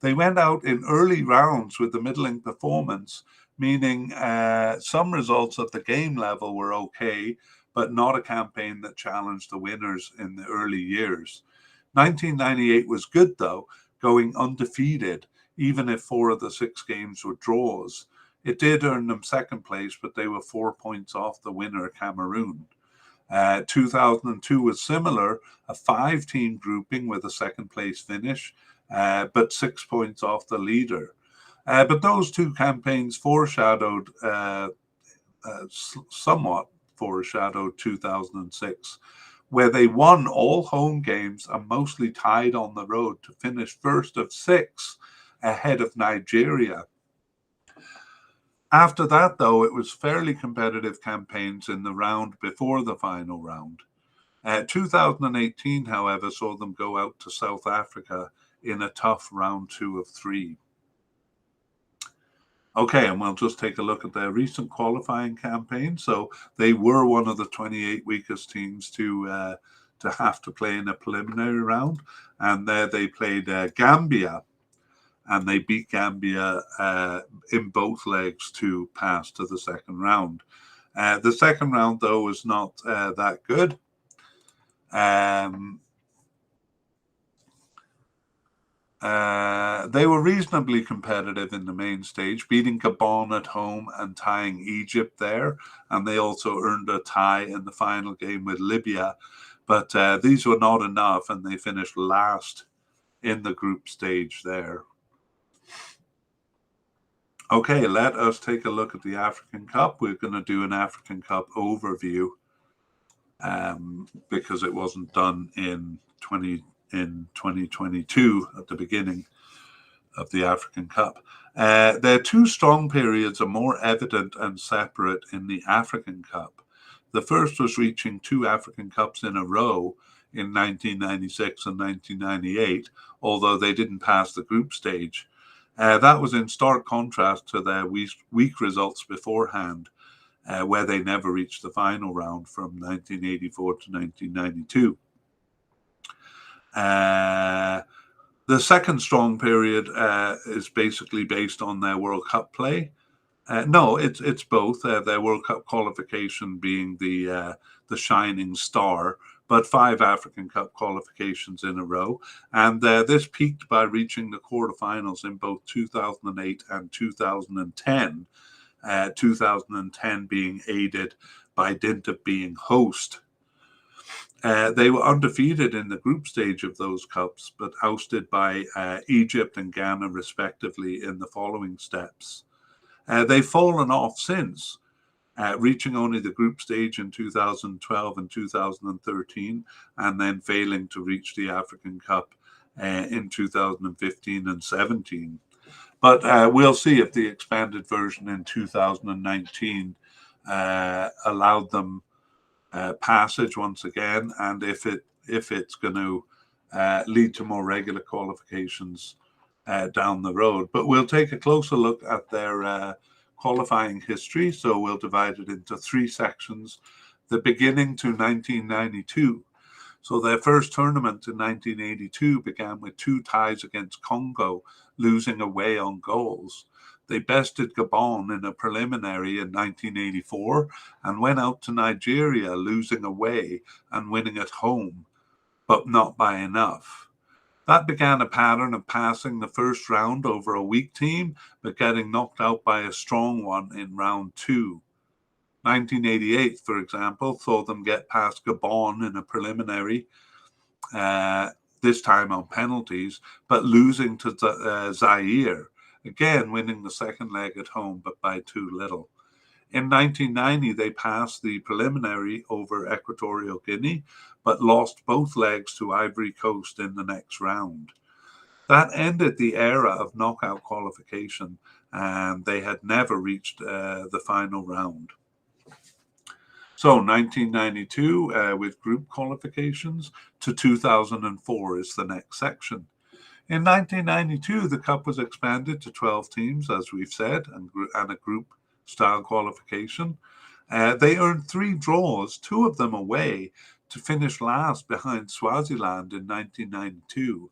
They went out in early rounds with a middling performance, meaning some results at the game level were okay, but not a campaign that challenged the winners in the early years. 1998 was good, though, going undefeated, even if 4 of the 6 games were draws. It did earn them second place, but they were 4 points off the winner, Cameroon. 2002 was similar, a 5-team grouping with a second place finish, but 6 points off the leader. But those two campaigns somewhat foreshadowed 2006, where they won all home games and mostly tied on the road to finish first of 6 ahead of Nigeria. After that, though, it was fairly competitive campaigns in the round before the final round. 2018, however, saw them go out to South Africa in a tough round 2 of 3. Okay, and we'll just take a look at their recent qualifying campaign. So they were one of the 28 weakest teams to have to play in a preliminary round, and there they played Gambia, and they beat Gambia in both legs to pass to the second round. The second round, though, was not that good. They were reasonably competitive in the main stage, beating Gabon at home and tying Egypt there. And they also earned a tie in the final game with Libya. But these were not enough, and they finished last in the group stage there. Okay, let us take a look at the African Cup. We're going to do an African Cup overview because it wasn't done in 2022 at the beginning of the African Cup. Their two strong periods are more evident and separate in the African Cup. The first was reaching 2 African Cups in a row in 1996 and 1998, although they didn't pass the group stage. That was in stark contrast to their weak results beforehand, where they never reached the final round from 1984 to 1992. The second strong period is basically based on their World Cup play. No, it's both. Their World Cup qualification being the shining star, but 5 African Cup qualifications in a row. And this peaked by reaching the quarterfinals in both 2008 and 2010. 2010 being aided by dint of being host. They were undefeated in the group stage of those cups, but ousted by Egypt and Ghana, respectively, in the following steps. They've fallen off since, reaching only the group stage in 2012 and 2013, and then failing to reach the African Cup in 2015 and 17. But we'll see if the expanded version in 2019 allowed them passage once again, and if it's going to lead to more regular qualifications down the road. But we'll take a closer look at their qualifying history. So we'll divide it into 3 sections. The beginning to 1992. So their first tournament in 1982 began with 2 ties against Congo, losing away on goals. They bested Gabon in a preliminary in 1984 and went out to Nigeria, losing away and winning at home, but not by enough. That began a pattern of passing the first round over a weak team, but getting knocked out by a strong one in round 2. 1988, for example, saw them get past Gabon in a preliminary, this time on penalties, but losing to Zaire, again winning the second leg at home, but by too little. In 1990, they passed the preliminary over Equatorial Guinea, but lost both legs to Ivory Coast in the next round. That ended the era of knockout qualification, and they had never reached the final round. So 1992 with group qualifications to 2004 is the next section. In 1992, the Cup was expanded to 12 teams, as we've said, and a group-style qualification. They earned 3 draws, 2 of them away, to finish last behind Swaziland in 1992,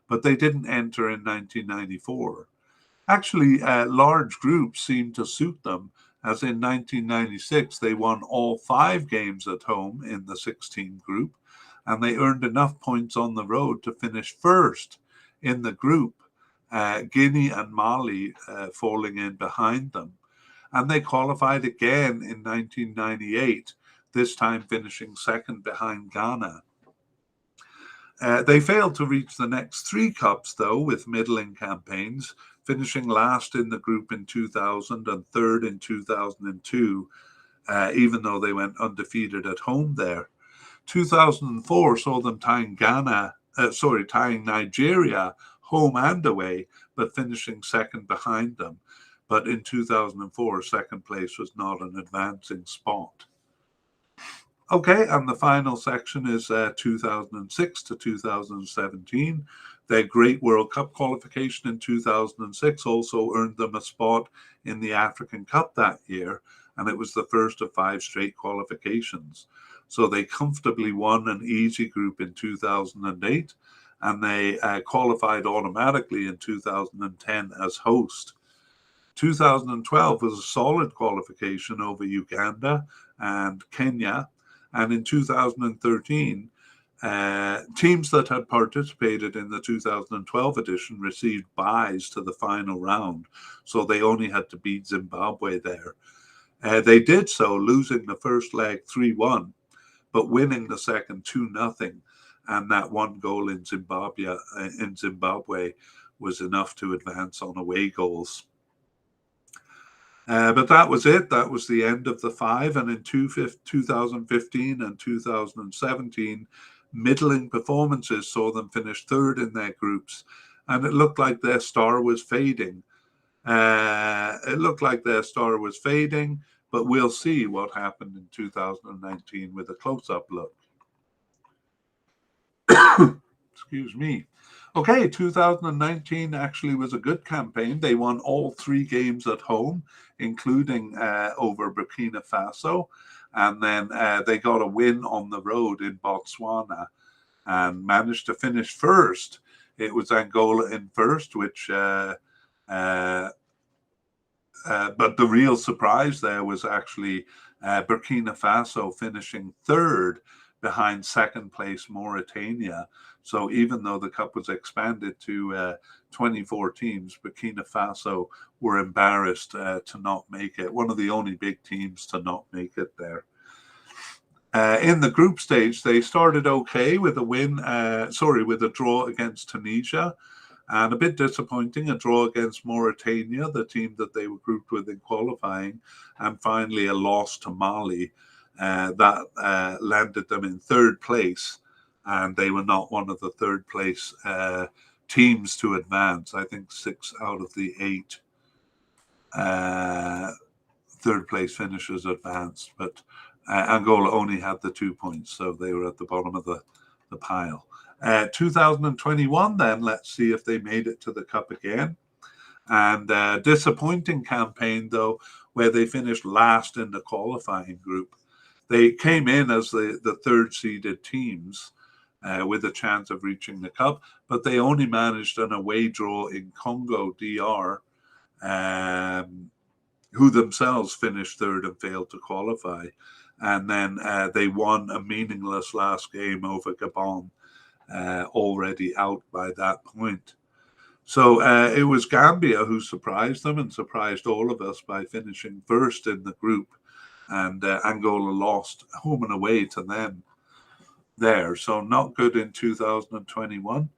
but they didn't enter in 1994. Actually, large groups seemed to suit them, as in 1996 they won all 5 games at home in the 16 group, and they earned enough points on the road to finish first in the group, Guinea and Mali falling in behind them. And they qualified again in 1998, this time finishing second behind Ghana. They failed to reach the next 3 cups, though, with middling campaigns, finishing last in the group in 2000 and third in 2002, even though they went undefeated at home there. 2004 saw them tying Nigeria home and away, but finishing second behind them. But in 2004, second place was not an advancing spot. Okay, and the final section is 2006 to 2017. Their great World Cup qualification in 2006 also earned them a spot in the African Cup that year, and it was the first of 5 straight qualifications. So they comfortably won an easy group in 2008, and they qualified automatically in 2010 as host. 2012 was a solid qualification over Uganda and Kenya, and in 2013, teams that had participated in the 2012 edition received byes to the final round, so they only had to beat Zimbabwe there. They did so, losing the first leg 3-1, but winning the second 2-0, and that 1 goal in Zimbabwe was enough to advance on away goals. But that was it. That was the end of the 5. And in 2015 and 2017, middling performances saw them finish third in their groups. And it looked like their star was fading. But we'll see what happened in 2019 with a close-up look. Excuse me. Okay, 2019 actually was a good campaign. They won all 3 games at home, including over Burkina Faso. And then they got a win on the road in Botswana and managed to finish first. It was Angola in first, which but the real surprise there was actually Burkina Faso finishing third behind second place Mauritania. So even though the cup was expanded to 24 teams, Burkina Faso were embarrassed to not make it. One of the only big teams to not make it there. In the group stage, they started okay with a with a draw against Tunisia. And a bit disappointing, a draw against Mauritania, the team that they were grouped with in qualifying, and finally a loss to Mali. That landed them in third place, and they were not one of the third place teams to advance. I think 6 out of the 8 third place finishers advanced, but Angola only had the 2 points, so they were at the bottom of the pile. 2021, then let's see if they made it to the cup again. And disappointing campaign though, where they finished last in the qualifying group. They came in as the third seeded teams with a chance of reaching the cup, but they only managed an away draw in Congo DR, who themselves finished third and failed to qualify. And then they won a meaningless last game over Gabon, already out by that point. So it was Gambia who surprised them and surprised all of us by finishing first in the group. And Angola lost home and away to them there. So not good in 2021.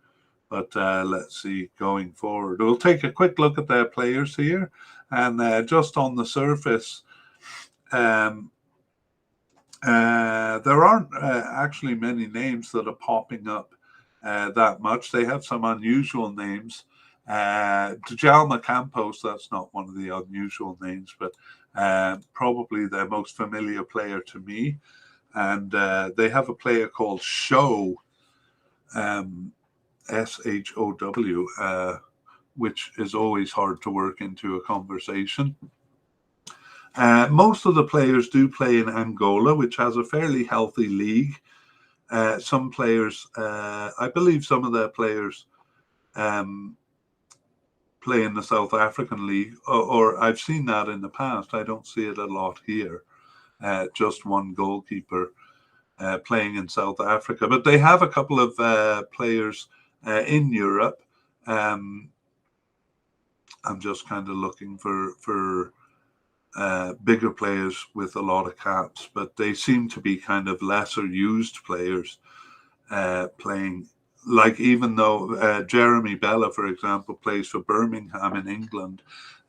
But let's see going forward. We'll take a quick look at their players here. And just on the surface, there aren't actually many names that are popping up that much. They have some unusual names. Djalma Campos, that's not one of the unusual names, but probably their most familiar player to me. And they have a player called Show, SHOW, which is always hard to work into a conversation. Most of the players do play in Angola, which has a fairly healthy league. Some players, I believe some of their players play in the South African League, or I've seen that in the past. I don't see it a lot here. Just one goalkeeper playing in South Africa. But they have a couple of players in Europe. I'm just kind of looking for bigger players with a lot of caps, but they seem to be kind of lesser used players playing. Like even though Jeremy Bella, for example, plays for Birmingham in England,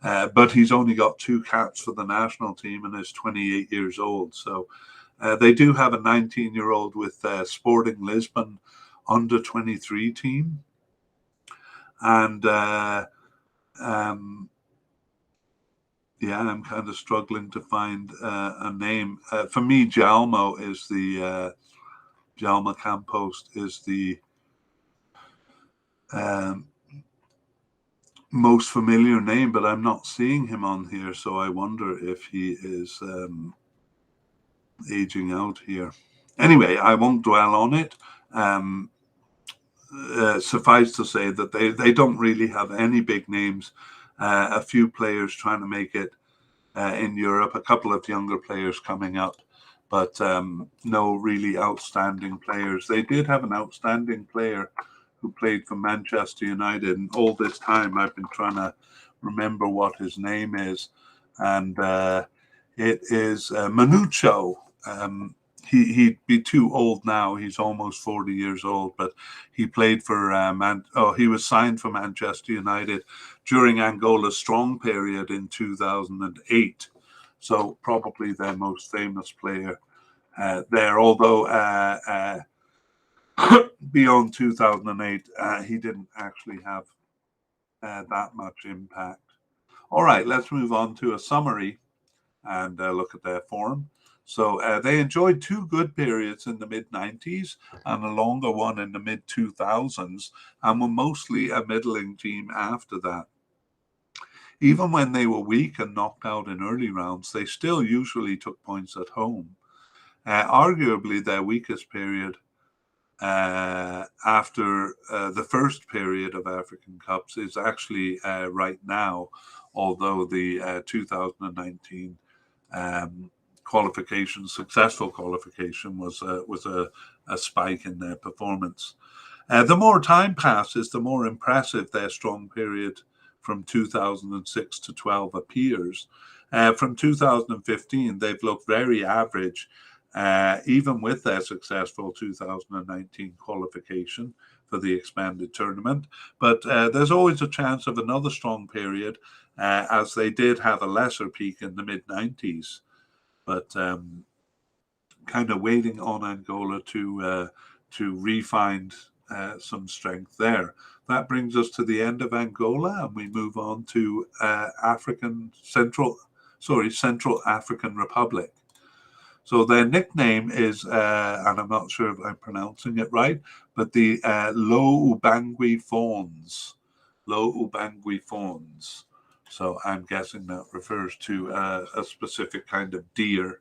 but he's only got 2 caps for the national team and is 28 years old. So they do have a 19-year-old with Sporting Lisbon under 23 team. And yeah, I'm kind of struggling to find a name. For me, Jalmo Campos is the most familiar name, but I'm not seeing him on here, so I wonder if he is aging out here. Anyway, I won't dwell on it. Suffice to say that they don't really have any big names. A few players trying to make it in Europe, a couple of younger players coming up, but no really outstanding players. They did have an outstanding player who played for Manchester United, and all this time I've been trying to remember what his name is, and it is Manucho. He'd be too old now. He's almost 40 years old, but he played for he was signed for Manchester United during Angola's strong period in 2008. So probably their most famous player there. Although beyond 2008, he didn't actually have that much impact. All right, let's move on to a summary and look at their form. So they enjoyed two good periods in the mid-90s and a longer one in the mid-2000s, and were mostly a middling team after that. Even when they were weak and knocked out in early rounds, they still usually took points at home. Arguably, their weakest period after the first period of African Cups is actually right now, although the 2019 successful qualification was a spike in their performance. The more time passes, the more impressive their strong period from 2006 to 12 appears. From 2015, they've looked very average, even with their successful 2019 qualification for the expanded tournament. But there's always a chance of another strong period, as they did have a lesser peak in the mid-90s. But kind of waiting on Angola to re-find some strength there. That brings us to the end of Angola, and we move on to Central African Republic. So their nickname is, and I'm not sure if I'm pronouncing it right, but the Lo Ubangui Fawns. Lo Ubangui Fawns. So I'm guessing that refers to a specific kind of deer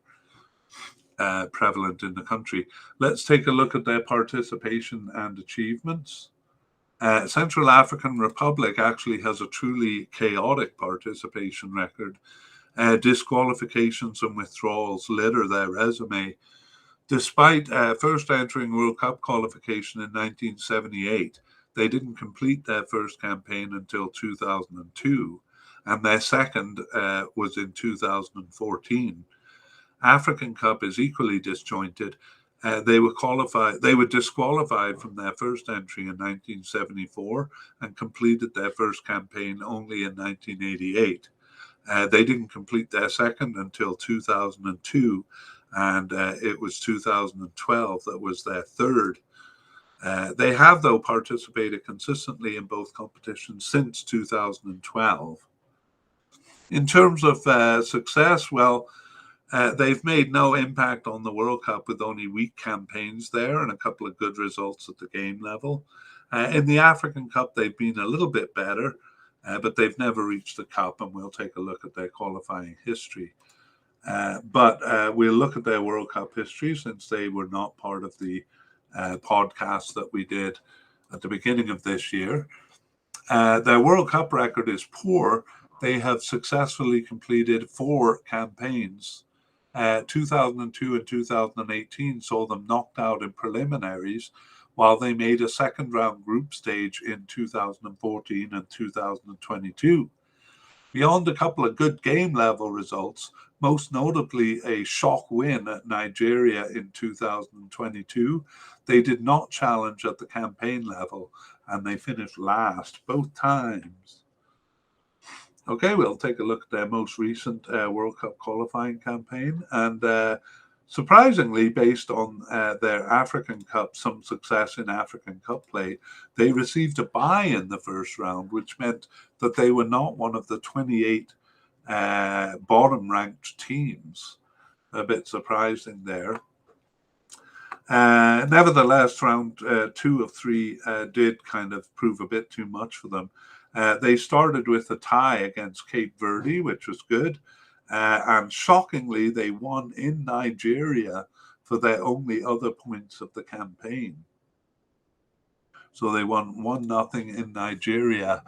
prevalent in the country. Let's take a look at their participation and achievements. Central African Republic actually has a truly chaotic participation record. Disqualifications and withdrawals litter their resume. Despite first entering World Cup qualification in 1978, they didn't complete their first campaign until 2002, and their second was in 2014. African Cup is equally disjointed. They were disqualified from their first entry in 1974 and completed their first campaign only in 1988. They didn't complete their second until 2002, and it was 2012 that was their third. They have, though, participated consistently in both competitions since 2012. In terms of success, well, they've made no impact on the World Cup with only weak campaigns there and a couple of good results at the game level. In the African Cup, they've been a little bit better, but they've never reached the Cup, and we'll take a look at their qualifying history. But we'll look at their World Cup history since they were not part of the podcast that we did at the beginning of this year. Their World Cup record is poor. They have successfully completed 4 campaigns. 2002 and 2018 saw them knocked out in preliminaries, while they made a second round group stage in 2014 and 2022. Beyond a couple of good game level results, most notably a shock win at Nigeria in 2022, they did not challenge at the campaign level, and they finished last both times. Okay, we'll take a look at their most recent World Cup qualifying campaign. And surprisingly, based on their African Cup, some success in African Cup play, they received a bye in the first round, which meant that they were not one of the 28 bottom-ranked teams. A bit surprising there. Nevertheless, round 2 of 3 did kind of prove a bit too much for them. They started with a tie against Cape Verde, which was good. And shockingly, they won in Nigeria for their only other points of the campaign. So they won 1-0 in Nigeria,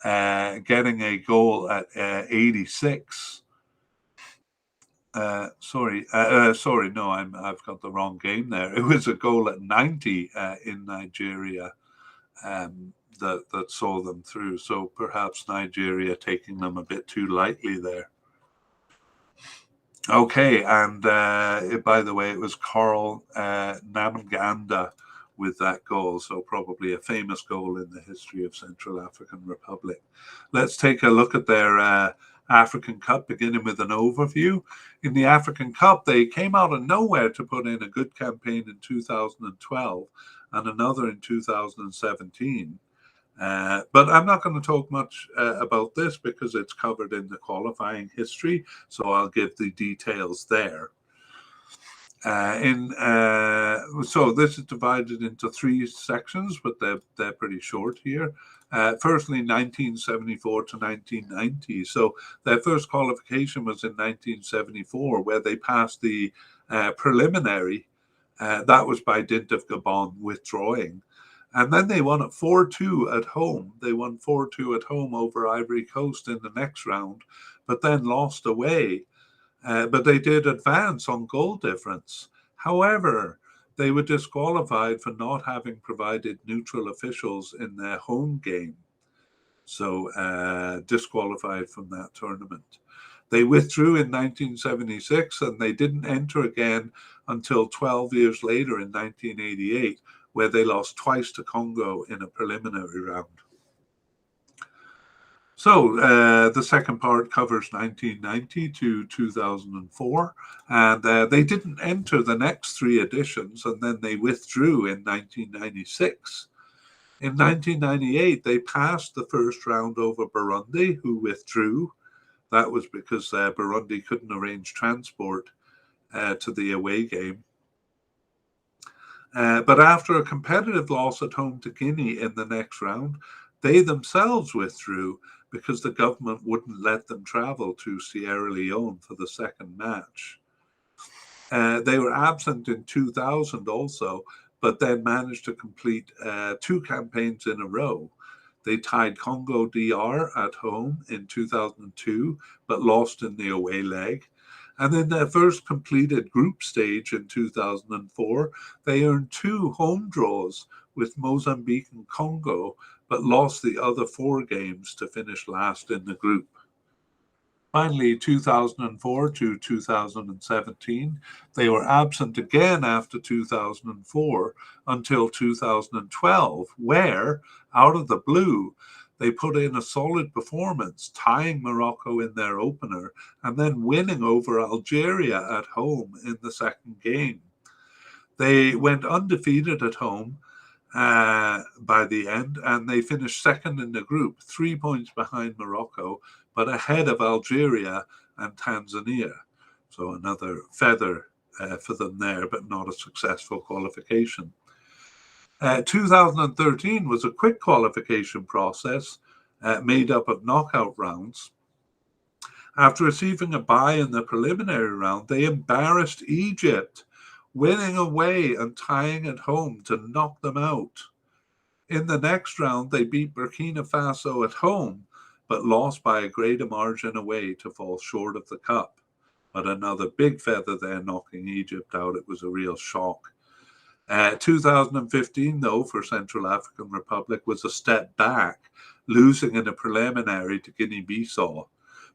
getting a goal at 86. Sorry, no, I've got the wrong game there. It was a goal at 90 in Nigeria. That saw them through. So perhaps Nigeria taking them a bit too lightly there. Okay, and by the way, it was Carl Namanganda with that goal, so probably a famous goal in the history of Central African Republic. Let's take a look at their African Cup, beginning with an overview. In the African Cup, they came out of nowhere to put in a good campaign in 2012 and another in 2017. But I'm not going to talk much about this because it's covered in the qualifying history, so I'll give the details there. So this is divided into three sections, but they're pretty short here. Firstly, 1974 to 1990. So their first qualification was in 1974, where they passed the preliminary. That was by dint of Gabon withdrawing. And then they won it 4-2 at home. They won 4-2 at home over Ivory Coast in the next round, but then lost away. But they did advance on goal difference. However, they were disqualified for not having provided neutral officials in their home game. So disqualified from that tournament. They withdrew in 1976 and they didn't enter again until 12 years later in 1988, where they lost twice to Congo in a preliminary round. So the second part covers 1990 to 2004, and they didn't enter the next three editions, and then they withdrew in 1996. In 1998, they passed the first round over Burundi, who withdrew. That was because Burundi couldn't arrange transport to the away game. But after a competitive loss at home to Guinea in the next round, they themselves withdrew because the government wouldn't let them travel to Sierra Leone for the second match. They were absent in 2000 also, but then managed to complete two campaigns in a row. They tied Congo DR at home in 2002, but lost in the away leg. And in their first completed group stage in 2004, they earned two home draws with Mozambique and Congo, but lost the other four games to finish last in the group. Finally, 2004 to 2017, they were absent again after 2004 until 2012, where, out of the blue, they put in a solid performance, tying Morocco in their opener and then winning over Algeria at home in the second game. They went undefeated at home by the end, and they finished second in the group, 3 points behind Morocco, but ahead of Algeria and Tanzania. So another feather for them there, but not a successful qualification. 2013 was a quick qualification process made up of knockout rounds. After receiving a bye in the preliminary round, they embarrassed Egypt, winning away and tying at home to knock them out. In the next round, they beat Burkina Faso at home, but lost by a greater margin away to fall short of the cup. But another big feather there, knocking Egypt out. It was a real shock. 2015, though, for Central African Republic was a step back, losing in a preliminary to Guinea-Bissau.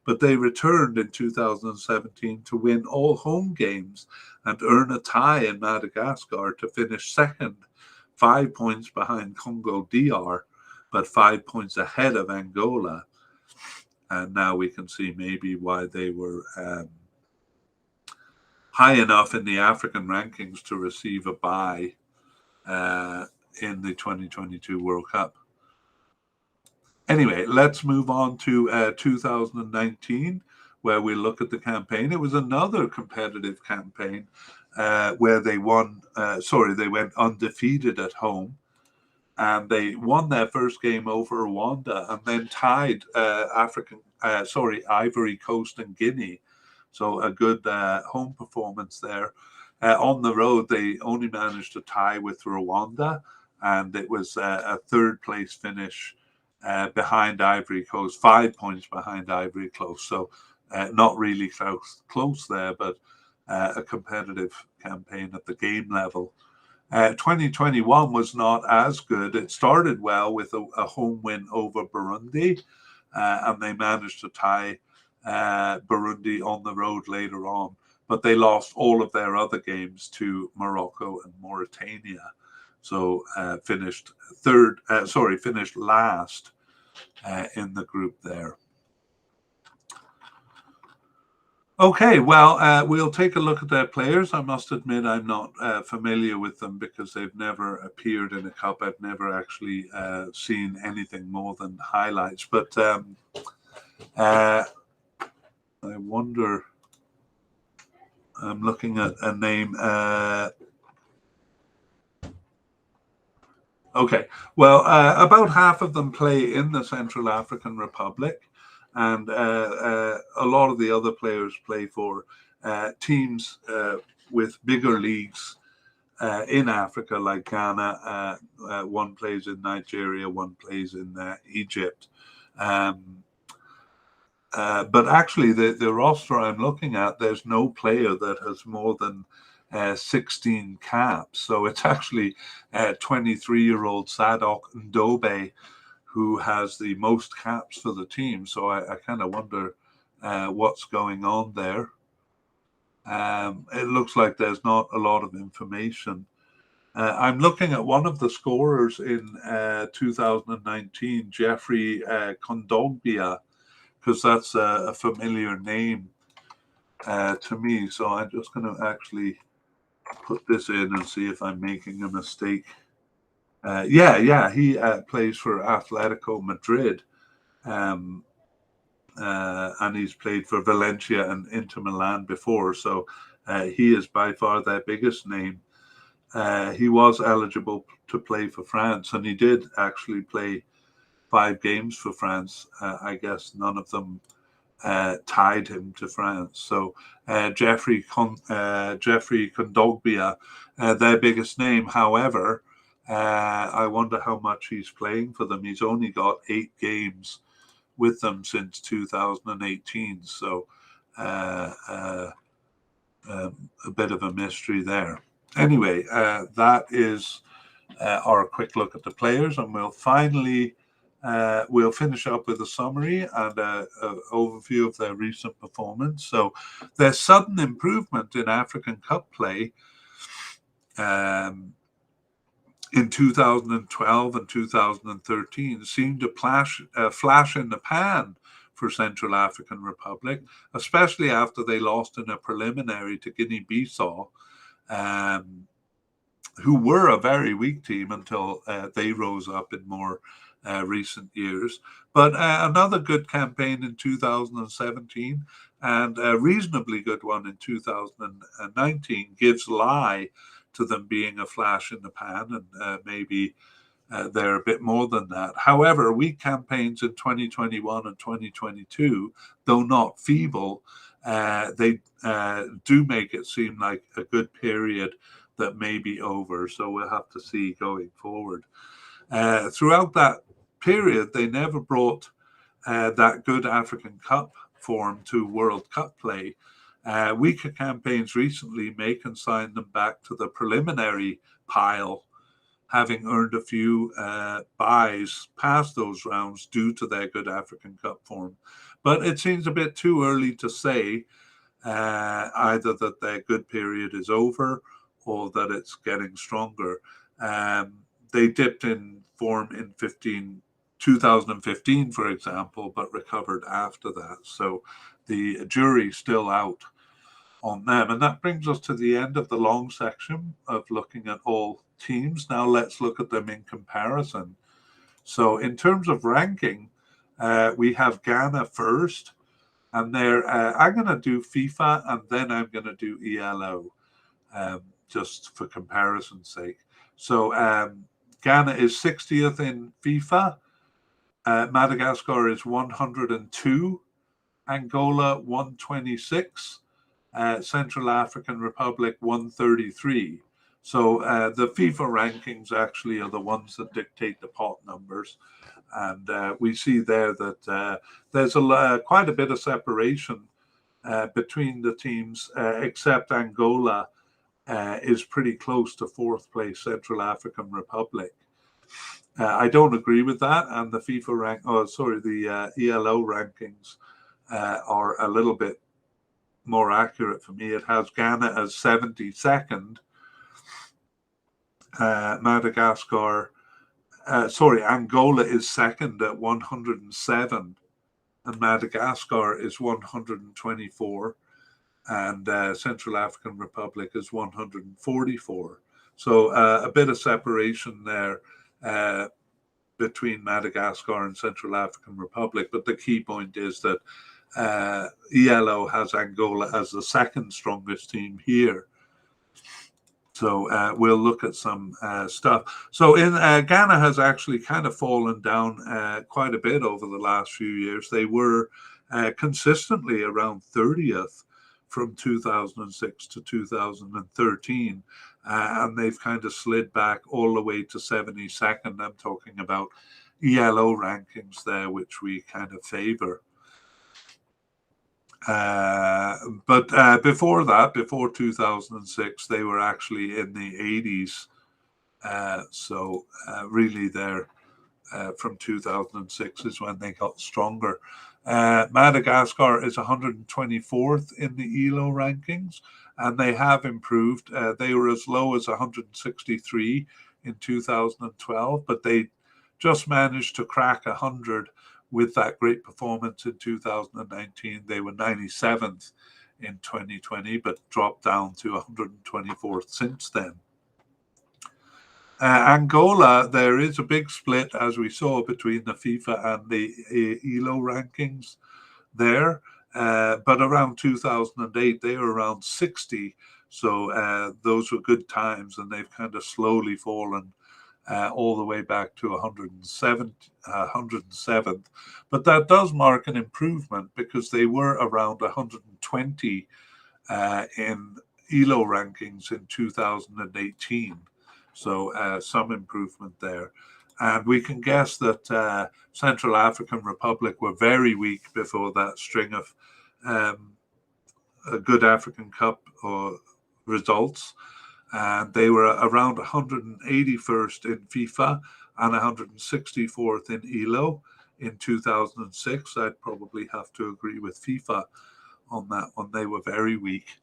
But they returned in 2017 to win all home games and earn a tie in Madagascar to finish second, 5 points behind Congo DR, but 5 points ahead of Angola. And now we can see maybe why they were high enough in the African rankings to receive a bye in the 2022 World Cup. Anyway, let's move on to 2019, where we look at the campaign. It was another competitive campaign where they won. They went undefeated at home, and they won their first game over Rwanda, and then tied Ivory Coast and Guinea. So a good home performance there. On the road, they only managed to tie with Rwanda, and it was a third place finish behind Ivory Coast, 5 points behind Ivory Coast. So not really close there, but a competitive campaign at the game level. 2021 was not as good. It started well with a home win over Burundi, and they managed to tie Burundi on the road later on. But they lost all of their other games to Morocco and Mauritania. So finished last in the group there. Okay, well, we'll take a look at their players. I must admit I'm not familiar with them because they've never appeared in a cup. I've never actually seen anything more than highlights. But I wonder, I'm looking at a name. Okay, well, about half of them play in the Central African Republic, and a lot of the other players play for teams with bigger leagues in Africa, like Ghana. One plays in Nigeria, one plays in Egypt. Um, but actually, the roster I'm looking at, there's no player that has more than 16 caps. So it's actually 23-year-old Sadok Ndobe who has the most caps for the team. So I kind of wonder what's going on there. It looks like there's not a lot of information. I'm looking at one of the scorers in 2019, Jeffrey Kondogbia, because that's a familiar name to me. So I'm just going to actually put this in and see if I'm making a mistake. Yeah, he plays for Atletico Madrid, um, and he's played for Valencia and Inter Milan before. So he is by far their biggest name. He was eligible to play for France, and he did actually play 5 games for France. I guess none of them tied him to France. So Jeffrey Kondogbia, their biggest name. However, I wonder how much he's playing for them. He's only got 8 games with them since 2018. So a bit of a mystery there. Anyway, that is our quick look at the players, and we'll finish up with a summary and an overview of their recent performance. So their sudden improvement in African Cup play in 2012 and 2013 seemed to flash in the pan for Central African Republic, especially after they lost in a preliminary to Guinea-Bissau, who were a very weak team until they rose up in more recent years. But another good campaign in 2017 and a reasonably good one in 2019 gives lie to them being a flash in the pan, and maybe they're a bit more than that. However, weak campaigns in 2021 and 2022, though not feeble, they do make it seem like a good period that may be over. So we'll have to see going forward. Throughout that period, they never brought that good African Cup form to World Cup play. Weaker campaigns recently may consign them back to the preliminary pile, having earned a few buys past those rounds due to their good African Cup form. But it seems a bit too early to say either that their good period is over or that it's getting stronger. They dipped in form in 2015, for example, but recovered after that. So the jury's still out on them. And that brings us to the end of the long section of looking at all teams. Now let's look at them in comparison. So in terms of ranking, we have Ghana first, and there I'm going to do FIFA and then I'm going to do ELO, just for comparison's sake. So Ghana is 60th in FIFA. Madagascar is 102. Angola 126. Central African Republic 133. So the FIFA rankings actually are the ones that dictate the pot numbers. And we see there that there's quite a bit of separation between the teams, except Angola is pretty close to 4th place Central African Republic. I don't agree with that, and the the ELO rankings are a little bit more accurate for me. It has Ghana as 72nd, Angola is second at 107, and Madagascar is 124, and Central African Republic is 144. So a bit of separation there between Madagascar and Central African Republic. But the key point is that ELO has Angola as the second strongest team here. So we'll look at some stuff. So in Ghana has actually kind of fallen down quite a bit over the last few years. They were consistently around 30th from 2006 to 2013. And they've kind of slid back all the way to 72nd. I'm talking about ELO rankings there, which we kind of favor. But before that, before 2006, they were actually in the 80s. So really there from 2006 is when they got stronger. Madagascar is 124th in the ELO rankings, and they have improved. They were as low as 163 in 2012, but they just managed to crack 100 with that great performance in 2019. They were 97th in 2020, but dropped down to 124th since then. Angola, there is a big split, as we saw, between the FIFA and the ELO rankings there. But around 2008, they were around 60. So those were good times, and they've kind of slowly fallen all the way back to 107th. But that does mark an improvement, because they were around 120 in ELO rankings in 2018. So some improvement there. And we can guess that Central African Republic were very weak before that string of good African Cup results. And they were around 181st in FIFA and 164th in ELO in 2006. I'd probably have to agree with FIFA on that one. They were very weak.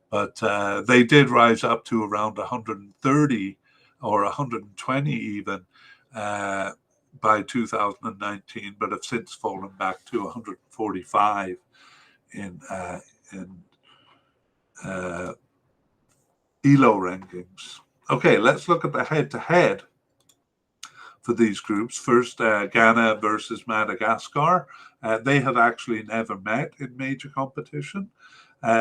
But they did rise up to around 130 or 120 even by 2019, but have since fallen back to 145 in ELO rankings. Okay, let's look at the head-to-head for these groups. First, Ghana versus Madagascar. They have actually never met in major competition.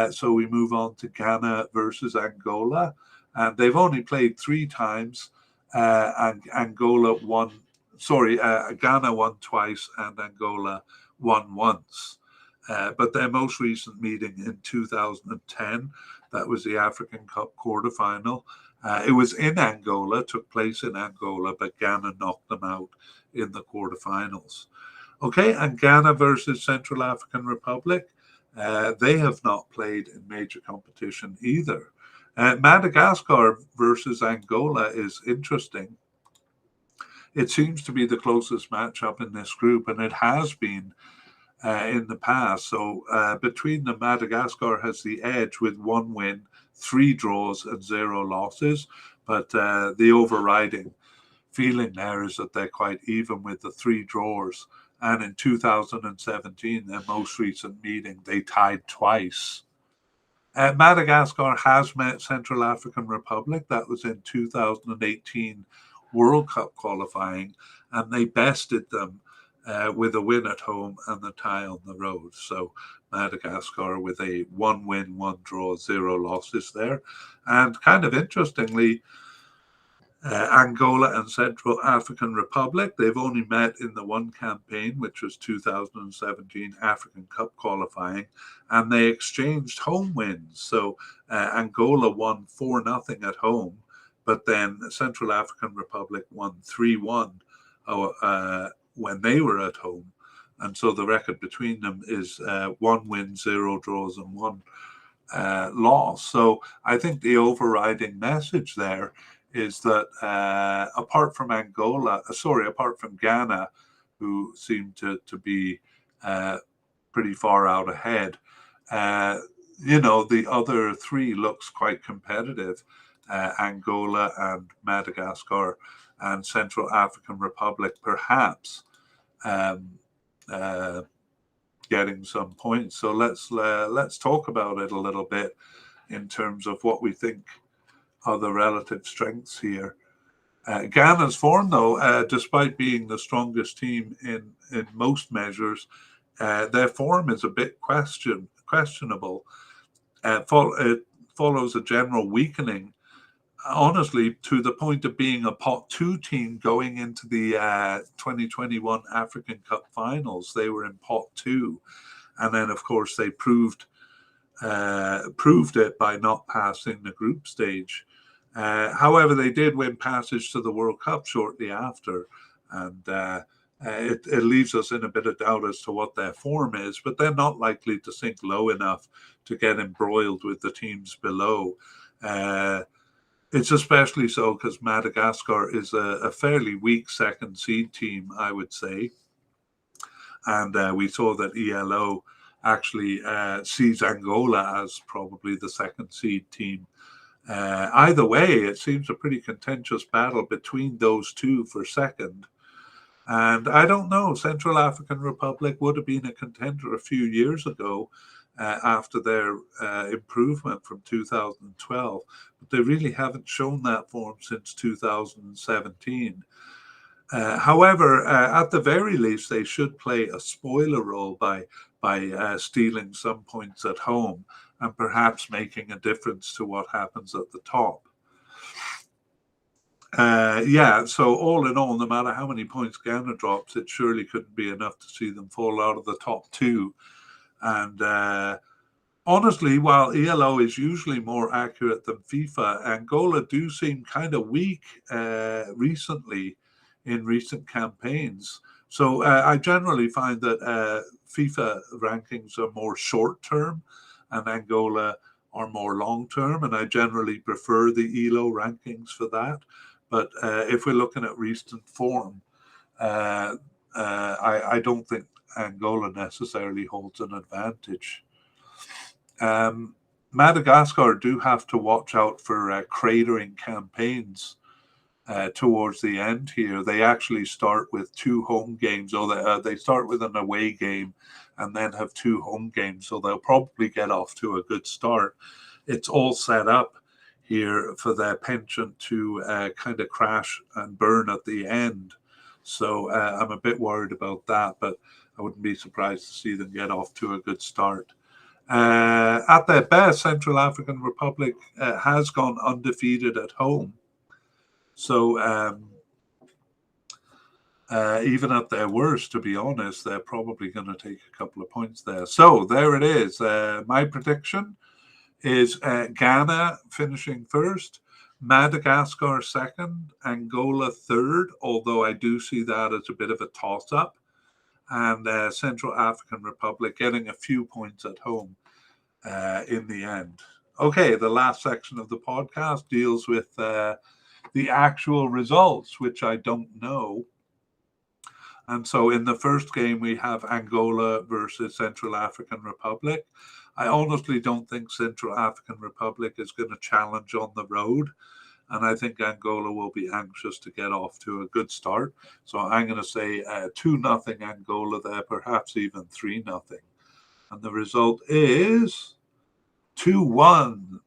So we move on to Ghana versus Angola. And they've only played 3 times. And Ghana won twice and Angola won once. But their most recent meeting in 2010, that was the African Cup quarterfinal. It was in Angola, took place in Angola, but Ghana knocked them out in the quarterfinals. Okay, and Ghana versus Central African Republic. They have not played in major competition either. Madagascar versus Angola is interesting. It seems to be the closest matchup in this group, and it has been in the past. So between them, Madagascar has the edge with 1 win, 3 draws, and 0 losses. But the overriding feeling there is that they're quite even with the 3 draws. And in 2017, their most recent meeting, they tied twice. Madagascar has met Central African Republic. That was in 2018 World Cup qualifying, and they bested them with a win at home and the tie on the road. So Madagascar with a 1 win, 1 draw, 0 losses there. And kind of interestingly, Angola and Central African Republic, they've only met in the one campaign, which was 2017 African Cup qualifying, and they exchanged home wins. So Angola won 4-0 at home, but then Central African Republic won 3-1 when they were at home. And so the record between them is 1 win, 0 draws, and 1 loss. So I think the overriding message there is that apart from Ghana, who seem to be pretty far out ahead, the other 3 looks quite competitive. Angola and Madagascar and Central African Republic perhaps getting some points. So let's talk about it a little bit in terms of what we think are the relative strengths here. Ghana's form, though, despite being the strongest team in most measures, their form is a bit questionable. It follows a general weakening, honestly, to the point of being a pot 2 team going into the 2021 African Cup finals. They were in pot 2, and then of course they proved it by not passing the group stage. However, they did win passage to the World Cup shortly after, and it leaves us in a bit of doubt as to what their form is, but they're not likely to sink low enough to get embroiled with the teams below. It's especially so because Madagascar is a fairly weak second seed team, I would say. And we saw that ELO actually sees Angola as probably the second seed team. Either way, it seems a pretty contentious battle between those two for second. And I don't know, Central African Republic would have been a contender a few years ago after their improvement from 2012, but they really haven't shown that form since 2017. However, at the very least, they should play a spoiler role by stealing some points at home and perhaps making a difference to what happens at the top. So all in all, no matter how many points Ghana drops, it surely couldn't be enough to see them fall out of the top two. And honestly, while ELO is usually more accurate than FIFA, Angola do seem kind of weak recently in recent campaigns. So I generally find that FIFA rankings are more short-term and Angola are more long-term, and I generally prefer the ELO rankings for that. But if we're looking at recent form, I don't think Angola necessarily holds an advantage. Madagascar do have to watch out for cratering campaigns towards the end here. They actually start with 2 home games, or they start with an away game and then have 2 home games, so they'll probably get off to a good start. It's all set up here for their penchant to kind of crash and burn at the end. So I'm a bit worried about that, but I wouldn't be surprised to see them get off to a good start. At their best, Central African Republic has gone undefeated at home. So even at their worst, to be honest, they're probably going to take a couple of points there. So there it is. My prediction is Ghana finishing first, Madagascar second, Angola third, although I do see that as a bit of a toss-up, and Central African Republic getting a few points at home in the end. Okay, the last section of the podcast deals with the actual results, which I don't know. And so in the first game, we have Angola versus Central African Republic. I honestly don't think Central African Republic is going to challenge on the road. And I think Angola will be anxious to get off to a good start. So I'm going to say 2-0 Angola there, perhaps even 3-0. And the result is 2-1.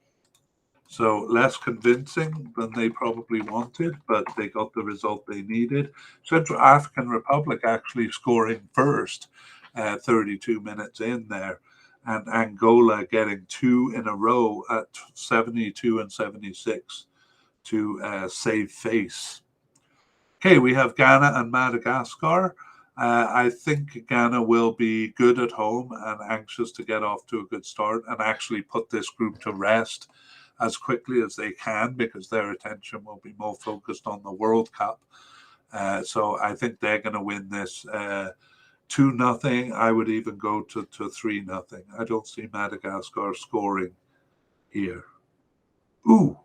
So less convincing than they probably wanted, but they got the result they needed. Central African Republic actually scoring first, 32 minutes in there, and Angola getting 2 in a row at 72 and 76 to save face. Okay, we have Ghana and Madagascar. I think Ghana will be good at home and anxious to get off to a good start and actually put this group to rest as quickly as they can, because their attention will be more focused on the World Cup. So I think they're going to win this 2-0. I would even go to 3-0. I don't see Madagascar scoring here. Ooh.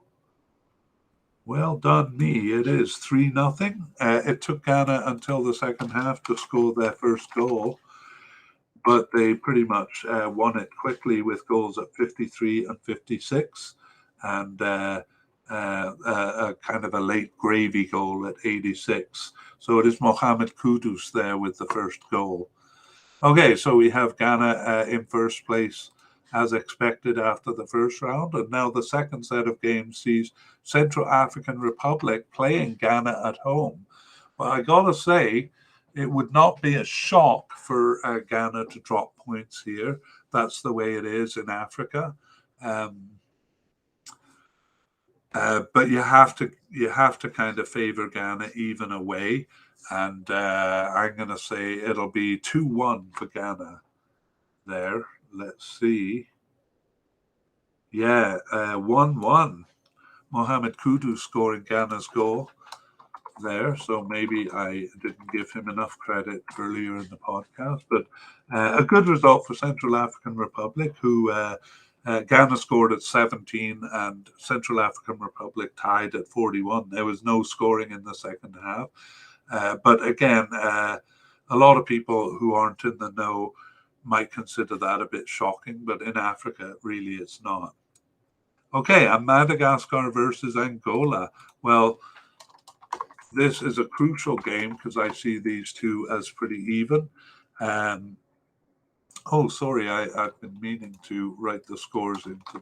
Well done me. It is 3-0. It took Ghana until the second half to score their first goal, but they pretty much won it quickly with goals at 53 and 56. And a kind of a late gravy goal at 86. So it is Mohamed Kudus there with the first goal. Okay, so we have Ghana in first place as expected after the first round. And now the second set of games sees Central African Republic playing Ghana at home. Well, I got to say, it would not be a shock for Ghana to drop points here. That's the way it is in Africa. But you have to kind of favor Ghana even away, and I'm going to say it'll be 2-1 for Ghana. There, let's see. Yeah, 1-1. Mohamed Kudu scoring Ghana's goal there, so maybe I didn't give him enough credit earlier in the podcast, but a good result for Central African Republic, who Ghana scored at 17 and Central African Republic tied at 41. There was no scoring in the second half, but again, a lot of people who aren't in the know might consider that a bit shocking, but in Africa, really it's not. Okay, and Madagascar versus Angola. Well, this is a crucial game because I see these two as pretty even. Oh, sorry, I've been meaning to write the scores into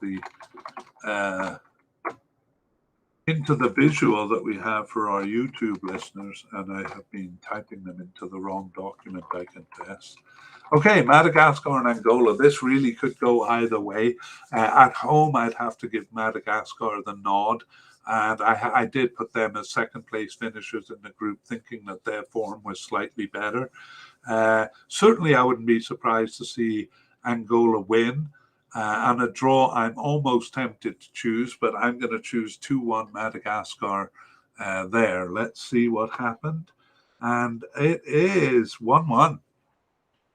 the visual that we have for our YouTube listeners, and I have been typing them into the wrong document, I confess. Okay, Madagascar and Angola. This really could go either way. At home, I'd have to give Madagascar the nod, and I did put them as second place finishers in the group, thinking that their form was slightly better. Certainly, I wouldn't be surprised to see Angola win. And a draw, I'm almost tempted to choose, but I'm going to choose 2-1 Madagascar there. Let's see what happened. And it is 1-1.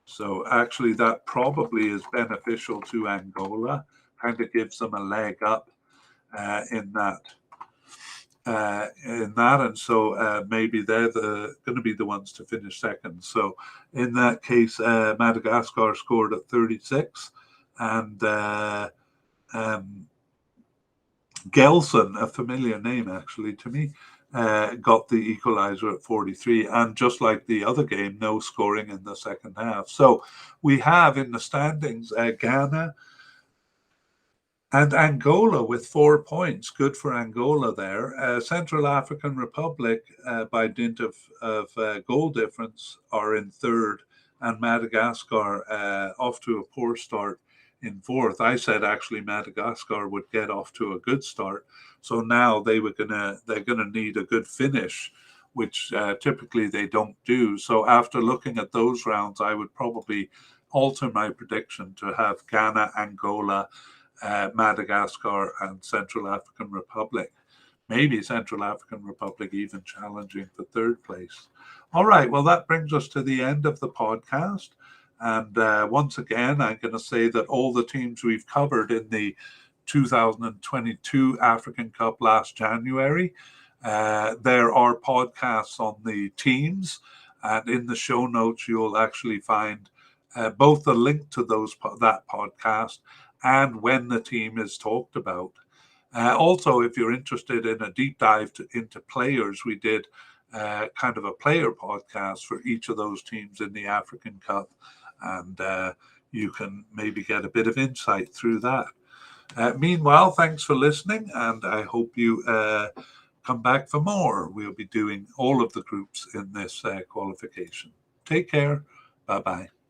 So actually, that probably is beneficial to Angola, kind of gives them a leg up in that. And so maybe they're going to be the ones to finish second. So in that case, Madagascar scored at 36, and Gelson, a familiar name actually to me, got the equalizer at 43, and just like the other game, no scoring in the second half. So we have in the standings Ghana and Angola with 4 points. Good for Angola there. Central African Republic, by dint of goal difference, are in third, and Madagascar off to a poor start in fourth. I said actually Madagascar would get off to a good start, so now they're gonna need a good finish, which typically they don't do. So after looking at those rounds, I would probably alter my prediction to have Ghana, Angola, Madagascar, and Central African Republic. Maybe Central African Republic even challenging for third place. All right, well, that brings us to the end of the podcast. And once again, I'm going to say that all the teams we've covered in the 2022 African Cup last January, there are podcasts on the teams. And in the show notes, you'll actually find both the link to that podcast and when the team is talked about. Also, if you're interested in a deep dive into players, we did kind of a player podcast for each of those teams in the African Cup, and you can maybe get a bit of insight through that. Meanwhile, thanks for listening, and I hope you come back for more. We'll be doing all of the groups in this qualification. Take care. Bye-bye.